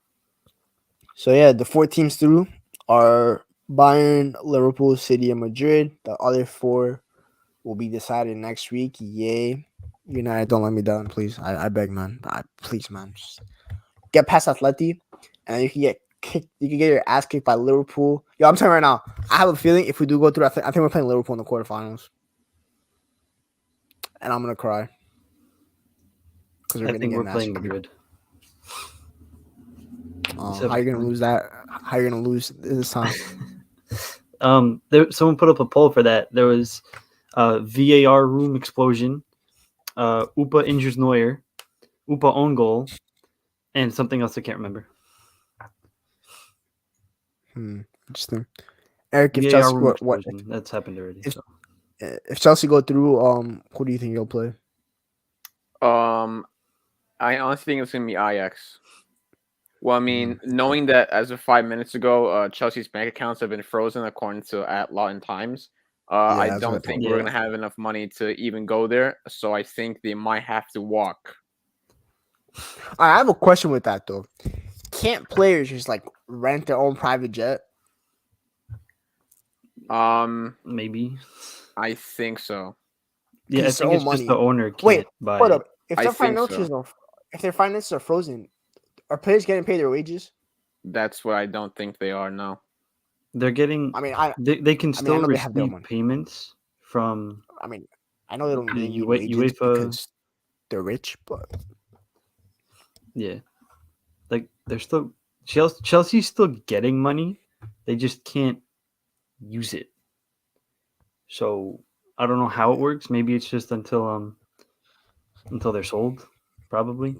So yeah, the 4 teams through are Bayern, Liverpool, City, and Madrid. The other 4 will be decided next week. Yay. United, don't let me down, please. I beg, man. Please, man. Just get past Atleti, and you can get kicked. You can get your ass kicked by Liverpool. Yo, I'm telling you right now. I have a feeling if we do go through, I think we're playing Liverpool in the quarterfinals, and I'm gonna cry because I think we're playing Madrid. How are you gonna lose that? How are you gonna lose this time? Someone put up a poll for that. There was VAR room explosion, Upa injures Neuer, Upa own goal, and something else I can't remember. Interesting. Eric, if VAR Chelsea room explosion, that's happened already. If Chelsea go through, who do you think you'll play? I honestly think it's gonna be Ajax. Well, I mean, Mm. knowing that as of 5 minutes ago, Chelsea's bank accounts have been frozen according to at Latin Times. I Yeah, that's don't what I think told. we're Yeah. gonna have enough money to even go there. So I think they might have to walk. I have a question with that though. Can't players just like rent their own private jet? Maybe. I think so. Yeah, I Because it's their think own it's just the money. owner Wait, can't buy hold it. up. If I their think so. finances are frozen, are players getting paid their wages? That's what I don't think they are. No. They're getting I mean, I they can I mean, I still know they have their receive money. payments from I mean, I know they don't really the need wages UEFA. because they're rich, but Yeah, like they're still Chelsea's still getting money. They just can't use it. So I don't know how it works. Maybe it's just until they're sold, probably.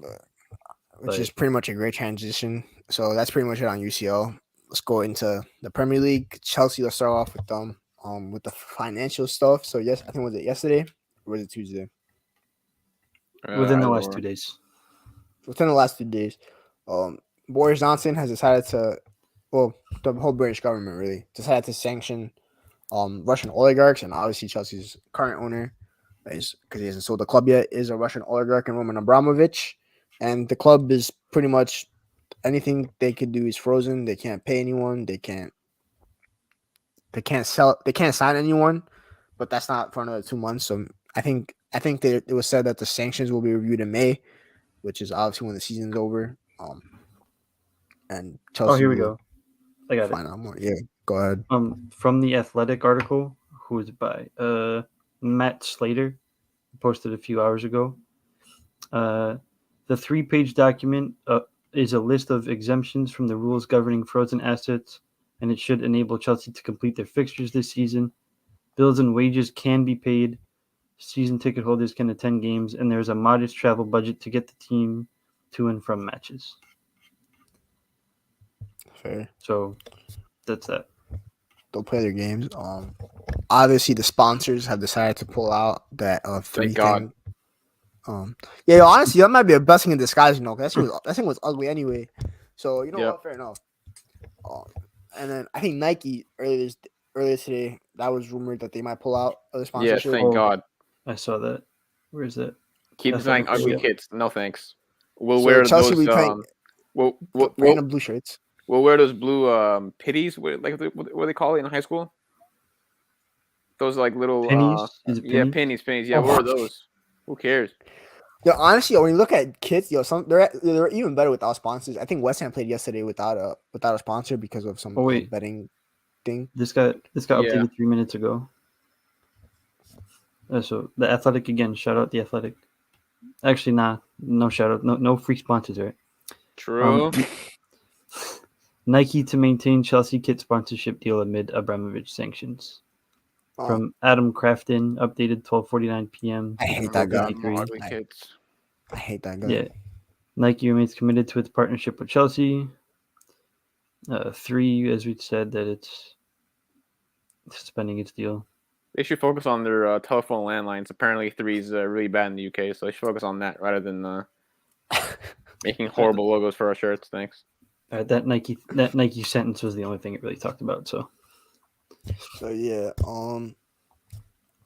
which is But pretty much a great transition. So that's pretty much it on UCL. Let's go into the Premier League. Chelsea. Let's start off with the financial stuff. So yes, I think was it yesterday or was it Tuesday? within the Either last or. 2 days, Within the last 2 days, Boris Johnson has decided to, well, the whole British government really decided to sanction Russian oligarchs, and obviously Chelsea's current owner is because he hasn't sold the club yet is a Russian oligarch and Roman Abramovich, and the club is pretty much anything they could do is frozen. They can't pay anyone. They can't sell. They can't sign anyone, but that's not for another 2 months. So I think that it was said that the sanctions will be reviewed in May, which is obviously when the season's over. And oh, Chelsea here we will go. I got it. find out more. Yeah, go ahead. From the Athletic article, who is it by? Matt Slater posted a few hours ago. The 3-page document is a list of exemptions from the rules governing frozen assets, and it should enable Chelsea to complete their fixtures this season. Bills and wages can be paid. Season ticket holders can attend games, and there's a modest travel budget to get the team to and from matches. Fair. So that's that. They'll play their games. Obviously the sponsors have decided to pull out that three Thank God. thing. Yeah, yo, honestly, that might be a blessing in disguise. You know, 'cause that thing was ugly anyway. So you know Yep. what? Fair enough. And then I think Nike earlier today that was rumored that they might pull out of the Yeah. sponsorship. Thank God. I saw that. Where is that? Keep designing Athletic, ugly yeah. kits. No thanks. We'll So wear Chelsea will those. be playing random blue shirts. We'll wear those blue pitties. What they call it in high school? Those like little Pennies? Is it yeah, pennies? pennies. Yeah, Oh. we'll wear those. Who cares? Yo, honestly, when you look at kits, they're even better without sponsors. I think West Ham played yesterday without a sponsor because of some Oh, wait. betting thing. This got Yeah. updated 3 minutes ago. So the Athletic again. Shout out the Athletic. Actually, nah, no shout out. No free sponsors, right? True. Nike to maintain Chelsea kit sponsorship deal amid Abramovich sanctions. Oh, From Adam Crafton, updated 12:49 p.m. I hate Hope that we guy. have more ugly kits. I hate that guy. Yeah, Nike remains committed to its partnership with Chelsea. 3, as we said, that it's suspending its deal. They should focus on their telephone landlines. Apparently, 3 is really bad in the UK, so they should focus on that rather than making horrible logos for our shirts. Thanks. That Nike sentence was the only thing it really talked about. So Yeah,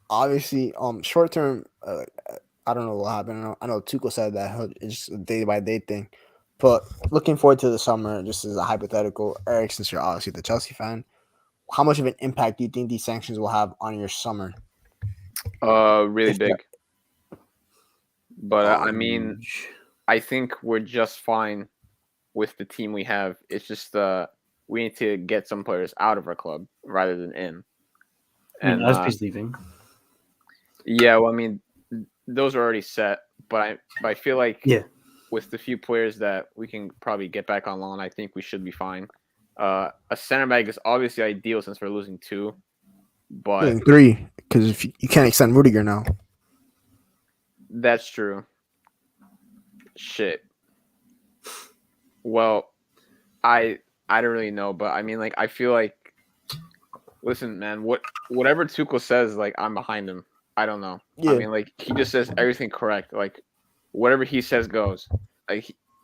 obviously, short term, I don't know what happened. I know Tuchel said that it's a day by day thing, but looking forward to the summer. Just as a hypothetical, Eric, since you're obviously the Chelsea fan, how much of an impact do you think these sanctions will have on your summer? Really If big. But I mean, huge. I think we're just fine with the team we have. It's just we need to get some players out of our club rather than in. I mean, And Aspie's leaving. yeah, well, I mean, those are already set. But I feel like Yeah. with the few players that we can probably get back on loan, I think we should be fine. A center back is obviously ideal since we're losing 2, but 3, because if you can't extend Rudiger now. that's true. Shit. Well, I don't really know, but I mean, like, I feel like, listen, man, whatever Tuchel says, like, I'm behind him. I don't know. Yeah. I mean, like, he just says everything correct. Like, whatever he says goes.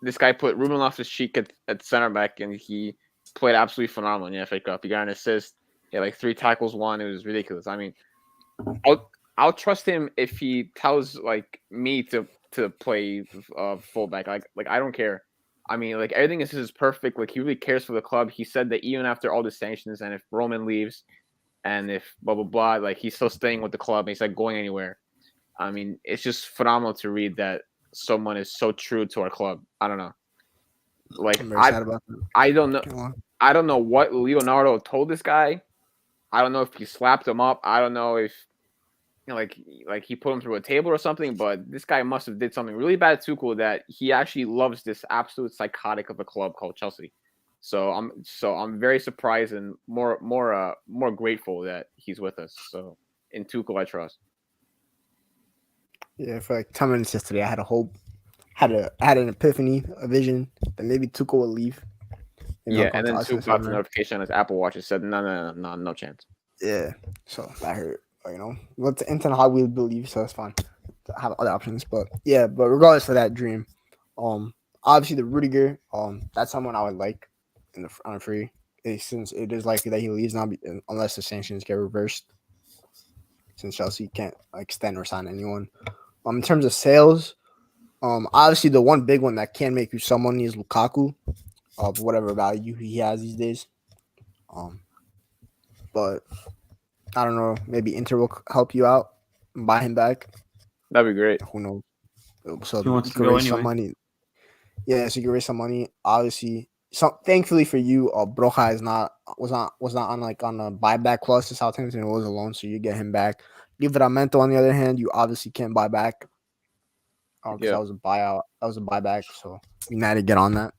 This guy put Ruben Loftus-Cheek at center back, and he played absolutely phenomenal in the FA Cup. He got an assist. He had like 3 tackles, one. It was ridiculous. I mean, I'll trust him if he tells like me to play fullback. Like I don't care. I mean, like everything is perfect. Like he really cares for the club. He said that even after all the sanctions, and if Roman leaves, and if blah blah blah, like he's still staying with the club. And he's like going anywhere. I mean, it's just phenomenal to read that someone is so true to our club. I don't know. Like I'm very sad about that. I don't know. Go on. I don't know what Leonardo told this guy. I don't know if he slapped him up. I don't know if like he put him through a table or something. But this guy must have did something really bad to Tuchel that he actually loves this absolute psychotic of a club called Chelsea. So I'm very surprised and more grateful that he's with us. So in Tuchel I trust. Yeah, for like 10 minutes yesterday, I had a hope, had an epiphany, a vision that maybe Tuchel would leave. Maybe Yeah, he'll come and then to us or Tuchel got the something. notification on his Apple Watch. It said no chance. Yeah, so that hurt. You know, what's into how we believe, so it's fine to have other options. But yeah, but regardless of that dream, obviously the Rudiger, that's someone I would like on a free, since it is likely that he leaves now unless the sanctions get reversed. Since Chelsea can't extend or sign anyone. In terms of sales, obviously the one big one that can make you some money is Lukaku, of whatever value he has these days. But I don't know, maybe Inter will help you out and buy him back. That'd be great. Who knows? So He wants you to can go raise some anyway. money. Yeah, so you can raise some money. Obviously, thankfully for you, Broja was not on a buyback clause to Southampton. It was a loan, so you get him back. Livramento, on the other hand, you obviously can't buy back because Yeah. that was a buyout. That was a buyback. So United get on that.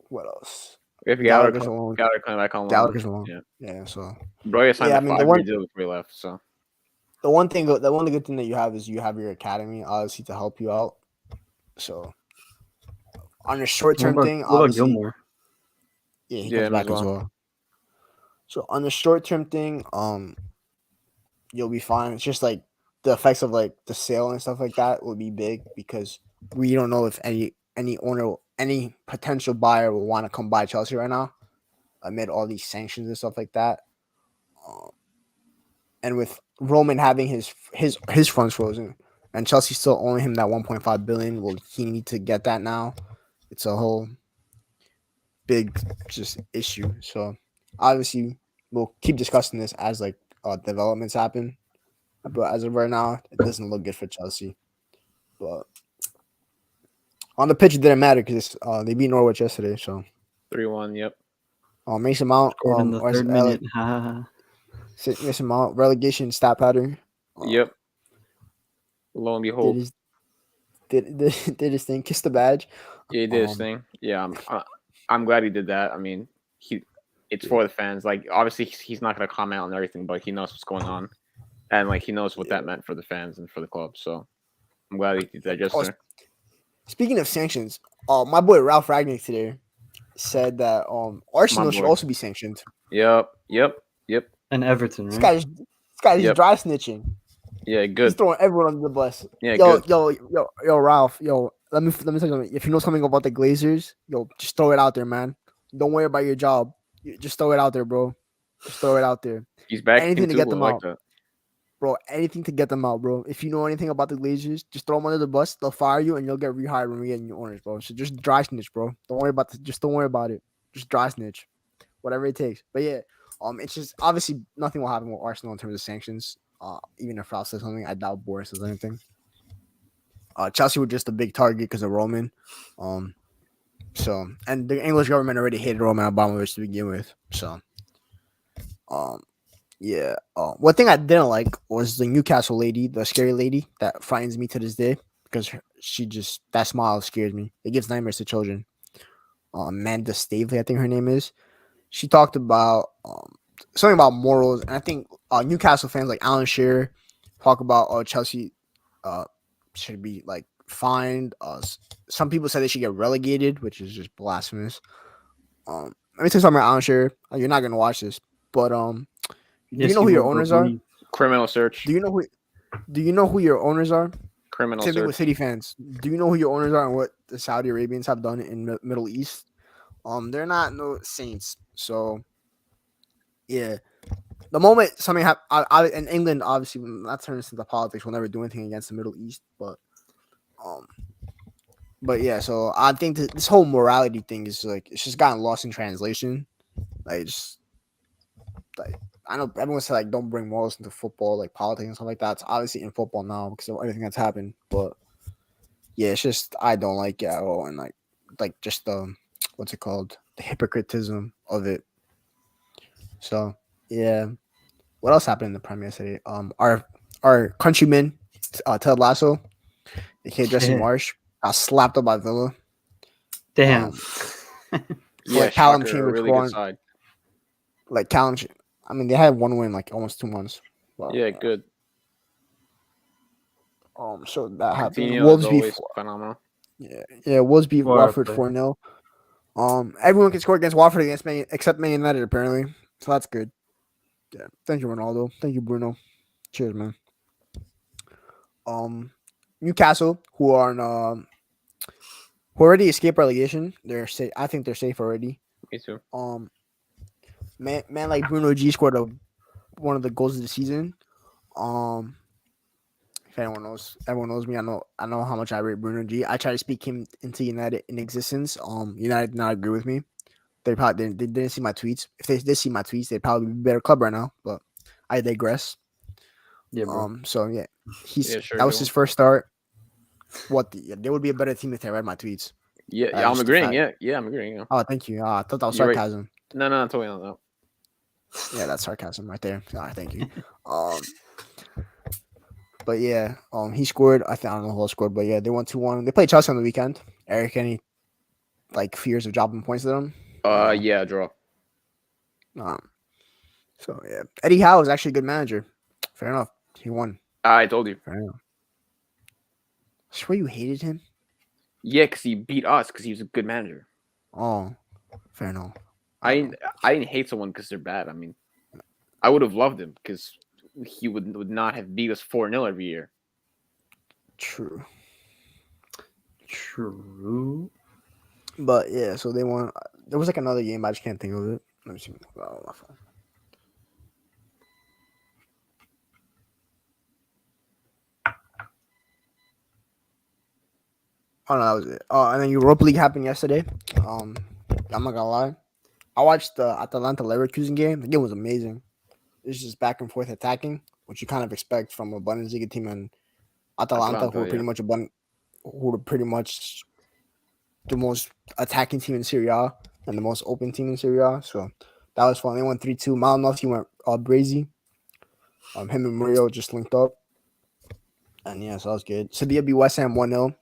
What else? We have Gallagher's alone. Gallagher coming back on loan. Gallagher's alone. Yeah. Yeah. So Broya signed yeah, I a mean 5-year deal before he left. So the one good thing that you have is you have your academy, obviously, to help you out. So on a short term thing, What about obviously, Gilmore? yeah, he Yeah, comes him back as as well. well. So on the short term thing, you'll be fine. It's just like the effects of like the sale and stuff like that will be big because we don't know if any owner, any potential buyer will want to come buy Chelsea right now amid all these sanctions and stuff like that. And with Roman having his funds frozen and Chelsea still owing him that 1.5 billion, will he need to get that now? It's a whole big just issue. So obviously we'll keep discussing this as like developments happen. But as of right now, it doesn't look good for Chelsea. But on the pitch, it didn't matter because they beat Norwich yesterday. So 3-1. Yep. Mason Mount, Scored in the third minute. Mason Mount relegation stat pattern. Yep. Lo and Did behold, his did his thing, kiss the badge. yeah, he did his thing. Yeah, I'm glad he did that. I mean, it's for the fans. Like, obviously, he's not going to comment on everything, but he knows what's going on, and like he knows what that meant for the fans and for the club. So I'm glad he did that gesture. Speaking of sanctions, my boy Ralph Ragnick today said that Arsenal should also be sanctioned. Yep. And Everton, This right? guy is dry snitching. Yeah, good. He's throwing everyone under the bus. Yeah, yo, good. yo, Ralph, let me tell you something. If you know something about the Glazers, just throw it out there, man. Don't worry about your job. Just throw it out there, bro. Just throw it out there. He's back. Anything to get them out, that. bro. Anything to get them out, bro. If you know anything about the Glazers, just throw them under the bus. They'll fire you, and you'll get rehired when we get new owners, bro. So just dry snitch, bro. Don't worry about it. Just dry snitch, whatever it takes. But yeah, it's just obviously nothing will happen with Arsenal in terms of sanctions. Even if Ralph says something, I doubt Boris says anything. Chelsea were just a big target because of Roman. So and the English government already hated Roman Abramovich to begin with. So, yeah. One thing I didn't like was the Newcastle lady, the scary lady that frightens me to this day because that smile scares me. It gives nightmares to children. Amanda Stavely, I think her name is. She talked about something about morals, and I think Newcastle fans like Alan Shearer talk about Chelsea should be like fined. Some people said they should get relegated, which is just blasphemous. Let me tell you something about Alan Shearer. You're not gonna watch this, but do you know who your owners are? Criminal search. Do you know who? Do you know who your owners are? Criminal Same thing with search. City fans. Do you know who your owners are and what the Saudi Arabians have done in the Middle East? They're not no saints. So yeah, the moment something happens in England, obviously, not turning this into politics, we'll never do anything against the Middle East. Um, but yeah, so I think this whole morality thing is like it's just gotten lost in translation. Like, just like I know everyone said like don't bring morals into football, like politics and stuff like that. It's obviously in football now because of everything that's happened. But yeah, it's just I don't like it at all, and like just what's it called, the hypocritism of it. So yeah, what else happened in the Premier yesterday? Our countryman, Ted Lasso, aka Jesse Yeah. Marsh, got slapped up by Villa. Damn. So Yeah, like Callum shocker. A Chambers really good scoring, side. like I mean, they had one win like almost 2 months. Well, Yeah, good. so that happened. Coutinho is Wolves beat, always phenomenal. Wolves beat Four out of Watford play. 4-0. Everyone can score against Watford against Man except Man United apparently, so that's good. Yeah, thank you Ronaldo. Thank you Bruno. Cheers, man. Newcastle, who are who already escaped relegation. They're safe. I think they're safe already. Me too. Man like Bruno G scored one of the goals of the season. If everyone knows me. I know how much I rate Bruno G. I try to speak him into United in existence. United did not agree with me. They probably they didn't see my tweets. If they did see my tweets, they'd probably be a better club right now. But I digress. Yeah, bro. So yeah, Yeah, sure. that was his first start. They would be a better team if they read my tweets. Yeah, That's I'm just a agreeing. fact. Yeah, I'm agreeing. Yeah. Oh, thank you. I thought that was You're right. sarcasm. No, totally not. Yeah, that's sarcasm right there. Thank you. But yeah, he scored. I don't know who else scored, but yeah, they won 2-1. They played Chelsea on the weekend. Eric, any like fears of dropping points to them? Yeah, draw. So yeah, Eddie Howe is actually a good manager. Fair enough. He won. I told you. Fair enough. I swear you hated him. Yeah, because he beat us because he was a good manager. Oh, fair enough. I didn't hate someone because they're bad. I mean, I would have loved him because he would not have beat us 4-0 every year. True. But yeah, so they won. There was like another game. I just can't think of it. Let me see. Oh, my phone. Oh no, that was it. Oh, and then Europa League happened yesterday. I'm not gonna lie. I watched the Atlanta Leverkusen game. The game was amazing. It's just back and forth attacking, which you kind of expect from a Bundesliga team, and Atalanta, who are pretty much the most attacking team in Serie A and the most open team in Serie A. So that was fun. They won 3-2. Malinowski went brazy. Him and Murillo just linked up. And yeah, so that was good. Sevilla beat West Ham 1-0.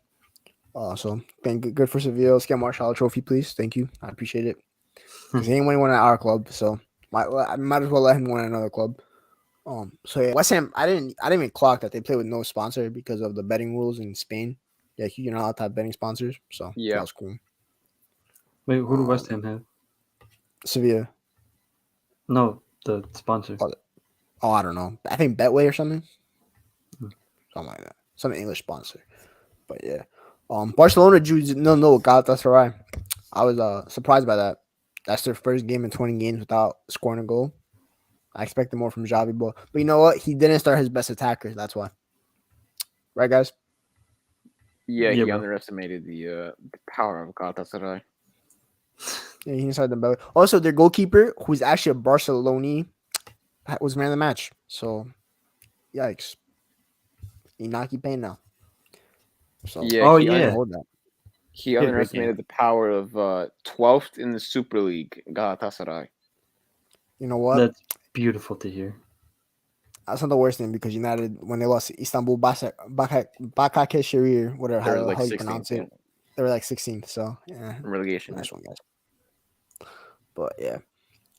So good for Sevilla. Let's get Marshall a trophy, please. Thank you. I appreciate it. Because he ain't winning one at our club, so I might as well let him win at another club. So yeah, West Ham. I didn't even clock that they play with no sponsor because of the betting rules in Spain. Yeah, you're not allowed to have betting sponsors, so Yeah. that was cool. wait, who do West Ham have? Sevilla. No, the sponsor. Oh, I don't know. I think Betway or something. Something like that. Some English sponsor. But yeah. Barcelona drew 0-0 with Galatasaray. I was surprised by that. That's their first game in 20 games without scoring a goal. I expected more from Xavi, but you know what? He didn't start his best attackers. That's why. Right, guys? Yeah, Yeah, he bro. underestimated the power of Galatasaray. Yeah, he inside the belly. Also, their goalkeeper, who's actually a Barcelona, was man of the match. So, yikes. Inaki Payne now. So, Yeah, Oh, he yeah. under- hold that. he Yeah, great underestimated the power of 12th in the Super League, Galatasaray. You know what? That's beautiful to hear. That's not the worst thing because United, when they lost to Istanbul Başakşehir, whatever, They were like how you 16th, pronounce yeah. it, they were like 16th. So, yeah. Relegation. Nice one, guys. But, yeah.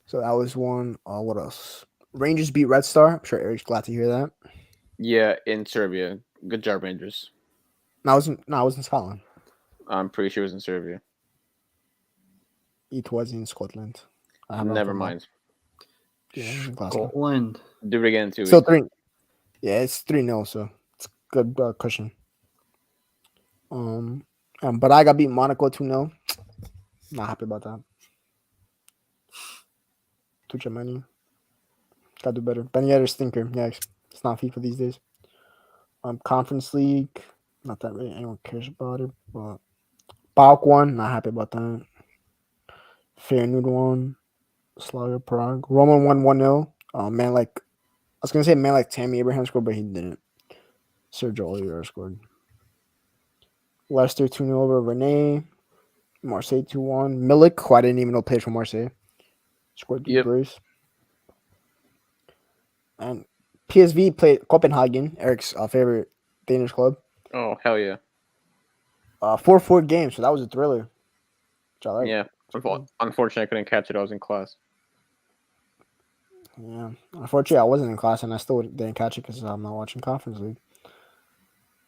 So, that was one. What else? Rangers beat Red Star. I'm sure Eric's glad to hear that. Yeah, in Serbia. Good job, Rangers. No, I was in Scotland. I'm pretty sure it was in Serbia. It was in Scotland. Never mind. Yeah, Glasgow. Scotland. Do it again in 2 Still weeks. 3. Yeah, it's 3-0, so it's good cushion. But I got beat Monaco 2-0. Not happy about that. Too much money. Gotta do better. Ben Yedder stinker. Yeah, it's not FIFA these days. Conference League. Not that really anyone cares about it, but Balk won. Not happy about that. Feyenoord won. Slavia Prague. Roman won 1-0. Man, like I was gonna say, man, like Tammy Abraham scored, but he didn't. Sergio Oliveira scored. Leicester 2-0 over Rennes. Marseille 2-1. Milik, who I didn't even know played for Marseille, scored the Yep. brace. And PSV played Copenhagen, Eric's favorite Danish club. Oh hell yeah. 4-4 game, so that was a thriller. Which I like. Yeah. Unfortunately, I couldn't catch it. I was in class. Yeah. Unfortunately, I wasn't in class and I still didn't catch it because I'm not watching Conference League.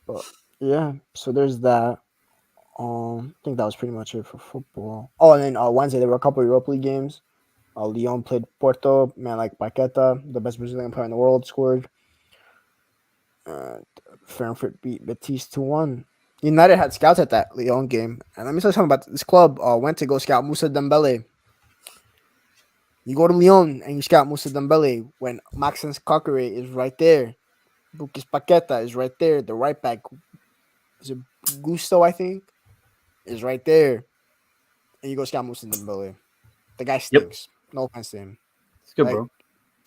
But yeah, so there's that. I think that was pretty much it for football. Oh, and then Wednesday there were a couple of Europa League games. Lyon played Porto. Man, like Paqueta, the best Brazilian player in the world, scored. And Frankfurt beat Betis 2-1. United had scouts at that Lyon game. And let me tell you something about this club. Went to go scout Moussa Dembele. You go to Lyon and you scout Moussa Dembele when Maxence Coqueret is right there. Lucas Paqueta is right there. The right back, is it Gusto, I think, is right there. And you go scout Moussa Dembele. The guy stinks. No offense to him. It's good, Like, bro.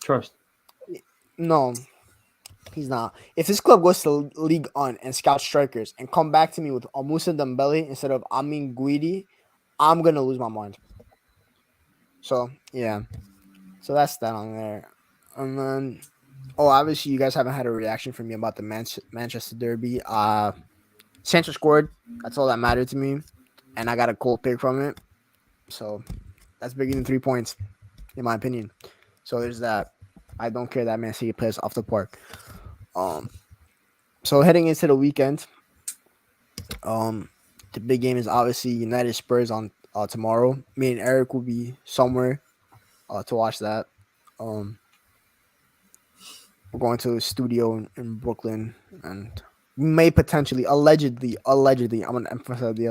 Trust. No, he's not. If this club goes to League On and scout strikers and come back to me with Moussa Dembele instead of Amin Guidi, I'm going to lose my mind. So, yeah. So that's that on there. And then, obviously you guys haven't had a reaction from me about the Manchester Derby. Sancho scored. That's all that mattered to me. And I got a cold pick from it. So that's bigger than 3 points, in my opinion. So there's that. I don't care that Man City plays off the park. So heading into the weekend, the big game is obviously United Spurs on tomorrow. Me and Eric will be somewhere to watch that. We're going to a studio in Brooklyn, and we may potentially, allegedly, I'm gonna emphasize the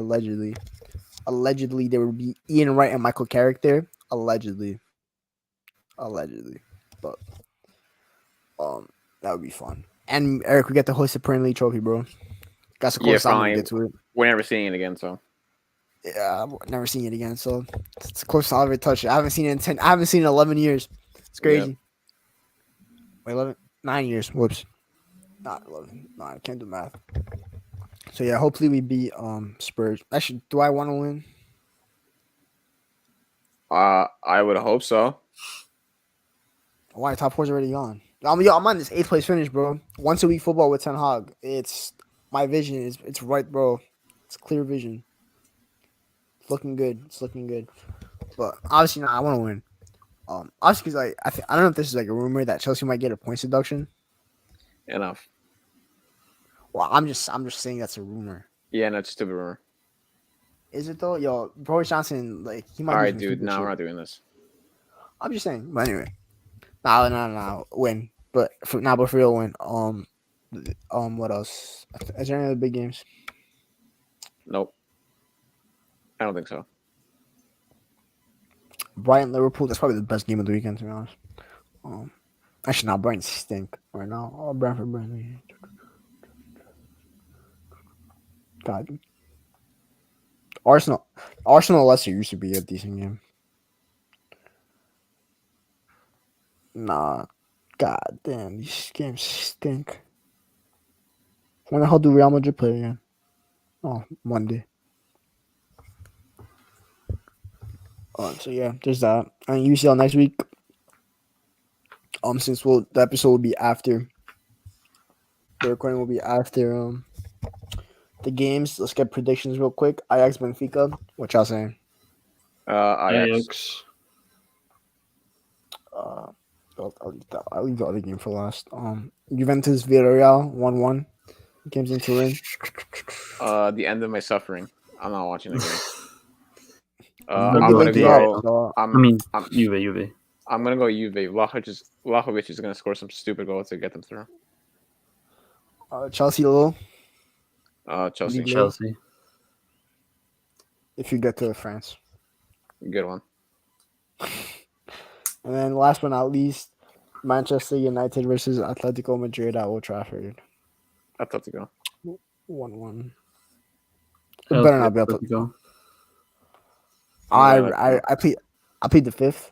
allegedly there would be Ian Wright and Michael Carrick there. Allegedly, but that would be fun. And Eric, we get to host the Premier League trophy, bro. That's the closest I'm gonna get to it. We're never seeing it again, so. Yeah, I've never seen it again. So it's close to I'll ever touch it. I haven't seen it in 10. I haven't seen it in 11 years. It's crazy. Yep. Wait, 11, 9 years. Whoops. Not 11. No, I can't do math. So yeah, hopefully we beat Spurs. Actually, do I want to win? I would hope so. Why top four's already gone? I'm on this 8th place finish, bro. Once a week football with Ten Hag. It's my vision is it's right, bro. It's clear vision. It's looking good. But obviously, I want to win. Obviously, because I don't know if this is like a rumor that Chelsea might get a points deduction. Enough. Well, I'm just saying that's a rumor. Yeah, no, it's just a rumor. Is it though? Yo, Boris Johnson, like he might. All right, dude. No, we're not doing this. I'm just saying. But anyway, no, win. But for real, win. What else? Is there any other big games? Nope. I don't think so. Brighton Liverpool. That's probably the best game of the weekend, to be honest. Actually, now Brighton stink right now. Oh, Brentford, Burnley. God. Arsenal, Leicester used to be a decent game. Nah, god damn, these games stink. When the hell do Real Madrid play again? Oh, Monday. So yeah, there's that. And UCL next week. Since the episode will be after the recording will be after the games. Let's get predictions real quick. Ajax Benfica. What y'all saying? Ajax. I'll leave the other game for last. Juventus Villarreal 1-1. Games in Turin. The end of my suffering. I'm not watching the game. I'm I'm gonna go. Juve. I'm gonna go Juve. Vlahovic is gonna score some stupid goal to get them through. Chelsea Lille, Chelsea. League. Chelsea. If you get to France. Good one. And then last but not least, Manchester United versus Atletico Madrid at Old Trafford. Atletico. 1-1. I It also better not be got Atletico. Atletico. I plead the fifth.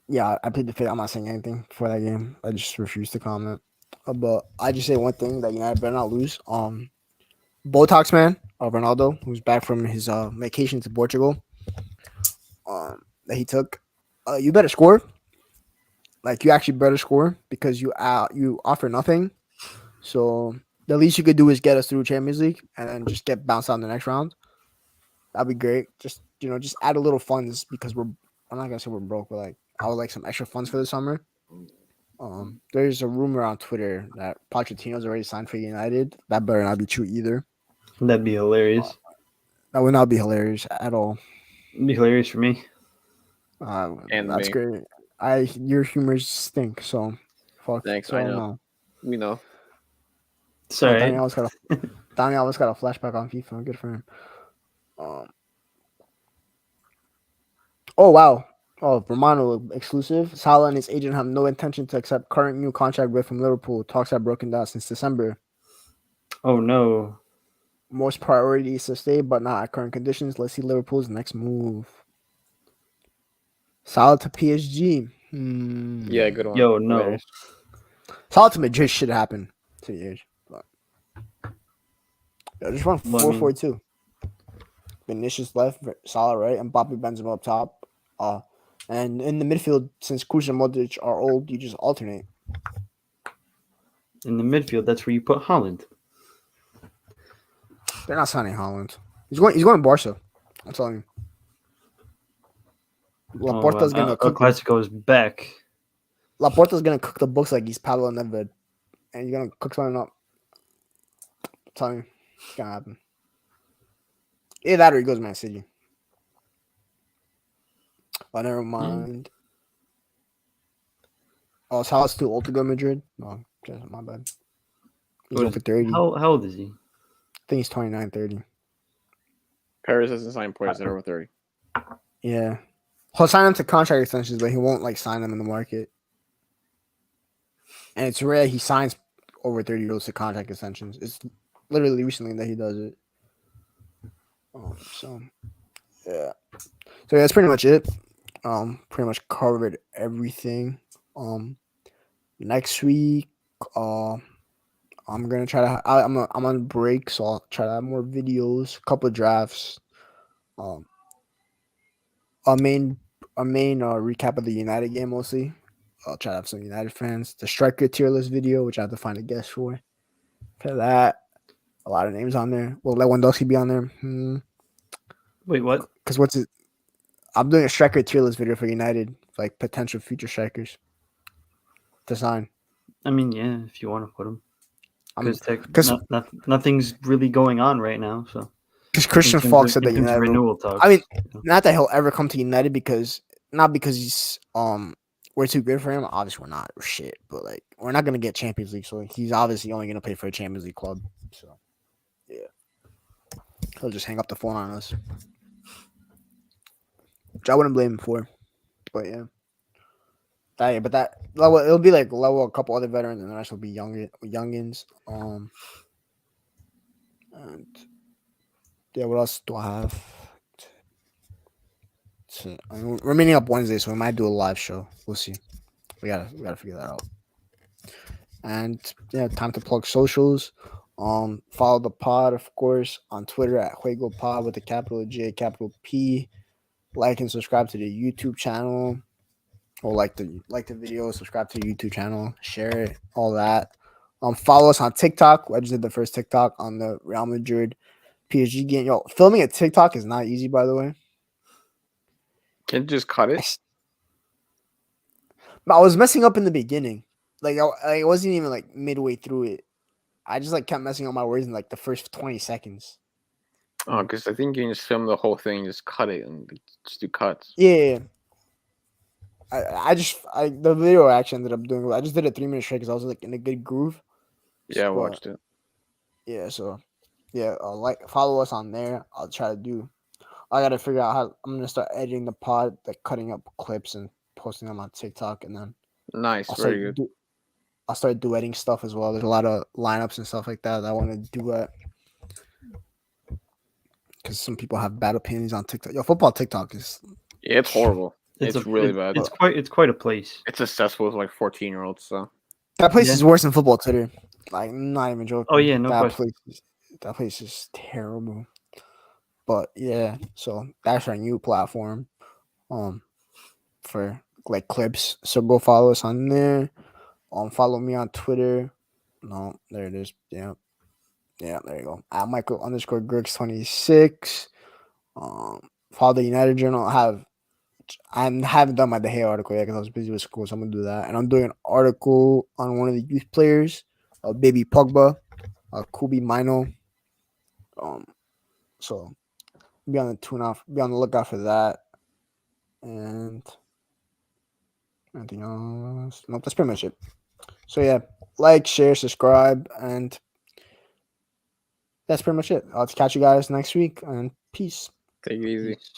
Yeah, I plead the fifth. I'm not saying anything for that game. I just refuse to comment. But I just say one thing that United better not lose. Botox man, Ronaldo, who's back from his vacation to Portugal, that he took. You better score. Like you actually better score because you offer nothing. So the least you could do is get us through Champions League and then just get bounced out in the next round. That'd be great. Just just add a little funds because I'm not gonna say we're broke, but like I would like some extra funds for the summer. There's a rumor on Twitter that Pochettino's already signed for United. That better not be true either. That'd be hilarious. That would not be hilarious at all. It'd be hilarious for me. And That's me. great. Your humors stink. So fuck. Thanks, So I know. no. We know. Sorry. Daniel's got a flashback on FIFA. Good for him. Oh wow. Oh, Romano exclusive. Salah and his agent have no intention to accept current new contract bid from Liverpool. Talks have broken down since December. Oh no. Most priority is to stay, but not at current conditions. Let's see Liverpool's next move. Salah to PSG. Yeah, good one. Yo, no. Hilarious. Salah to Madrid should happen 2 years. But just run Well, I mean- 4-4-2. Vinicius left, Salah right, and Mbappe Benzema up top. And in the midfield, since Kroos and Modric are old, you just alternate. In the midfield, that's where you put Holland. They're not signing Holland. He's going to Barca. I'm telling you. Laporta's gonna cook. Atletico is back. Laporta's gonna cook the books like he's Pablo Nedved, and he's gonna cook something up. I'm telling you, it's gonna happen. Either that or he goes Man City. Oh, never mind. Oh, Salah's too old to go Madrid. No, just my bad. He's over 30. How old is he? I think he's 29, 30. Paris hasn't signed players that are over 30. Yeah. He'll sign him to contract extensions, but he won't sign them in the market. And it's rare he signs over 30-year-olds to contract extensions. It's literally recently that he does it. So yeah. So that's pretty much it. Pretty much covered everything. Next week, I'm gonna try to. I'm on break, so I'll try to have more videos, a couple of drafts. A main recap of the United game mostly. I'll try to have some United fans. The striker tier list video, which I have to find a guest for. For that, a lot of names on there. Will Lewandowski be on there? Wait, what? Because what's it? I'm doing a striker tier list video for United, like potential future strikers to sign. I mean, yeah, if you want to put him. Because nothing's really going on right now, so. Because Christian Falk said that United renewal talks. I mean, not that he'll ever come to United not because he's we're too good for him. Obviously, we're not. We're shit, but we're not gonna get Champions League, so he's obviously only gonna play for a Champions League club. So yeah, he'll just hang up the phone on us, which I wouldn't blame him for. But yeah, but that level it'll be level a couple other veterans, and the rest will be youngins. And yeah, what else do I have? So, we're meeting up Wednesday, so we might do a live show. We'll see. We gotta figure that out. And yeah, time to plug socials. Follow the pod, of course, on Twitter at Juego Pod with a capital J, capital P. Like and subscribe to the YouTube channel. Or like the video, subscribe to the YouTube channel, share it, all that. Follow us on TikTok. I just did the first TikTok on the Real Madrid PSG game. Yo, filming a TikTok is not easy, by the way. Can't you just cut it? I was messing up in the beginning. I wasn't even midway through it. I just kept messing up my words in the first 20 seconds. Oh, because I think you can just film the whole thing, just cut it, and just do cuts. Yeah. the video I actually ended up doing. I just did a 3-minute straight because I was like in a good groove. Yeah, I But, watched it. yeah, so yeah, follow us on there. I'll try to do. I gotta figure out how I'm gonna start editing the pod, like cutting up clips and posting them on TikTok, and then Nice, I'll very start good. I'll start duetting stuff as well. There's a lot of lineups and stuff like that I want to duet because some people have bad opinions on TikTok. Yo, football TikTok is Yeah, it's horrible. It's a- really it- bad. It's quite a place. It's accessible with like 14-year-olds. So that place Yeah. is worse than football Twitter. Like, not even joking. Oh, yeah, no that question. that place is terrible. But yeah, so that's our new platform. For like clips. So go follow us on there. Follow me on Twitter. No, there it is. Yeah, there you go. At Michael_Griggs26. Follow the United Journal. I haven't done my De Gea article yet because I was busy with school, so I'm gonna do that. And I'm doing an article on one of the youth players, Baby Pogba, Kubi Mino. So be on the lookout for that. And anything else? Nope, that's pretty much it. So yeah, like, share, subscribe, and that's pretty much it. I'll catch you guys next week, and peace. take it easy. Peace.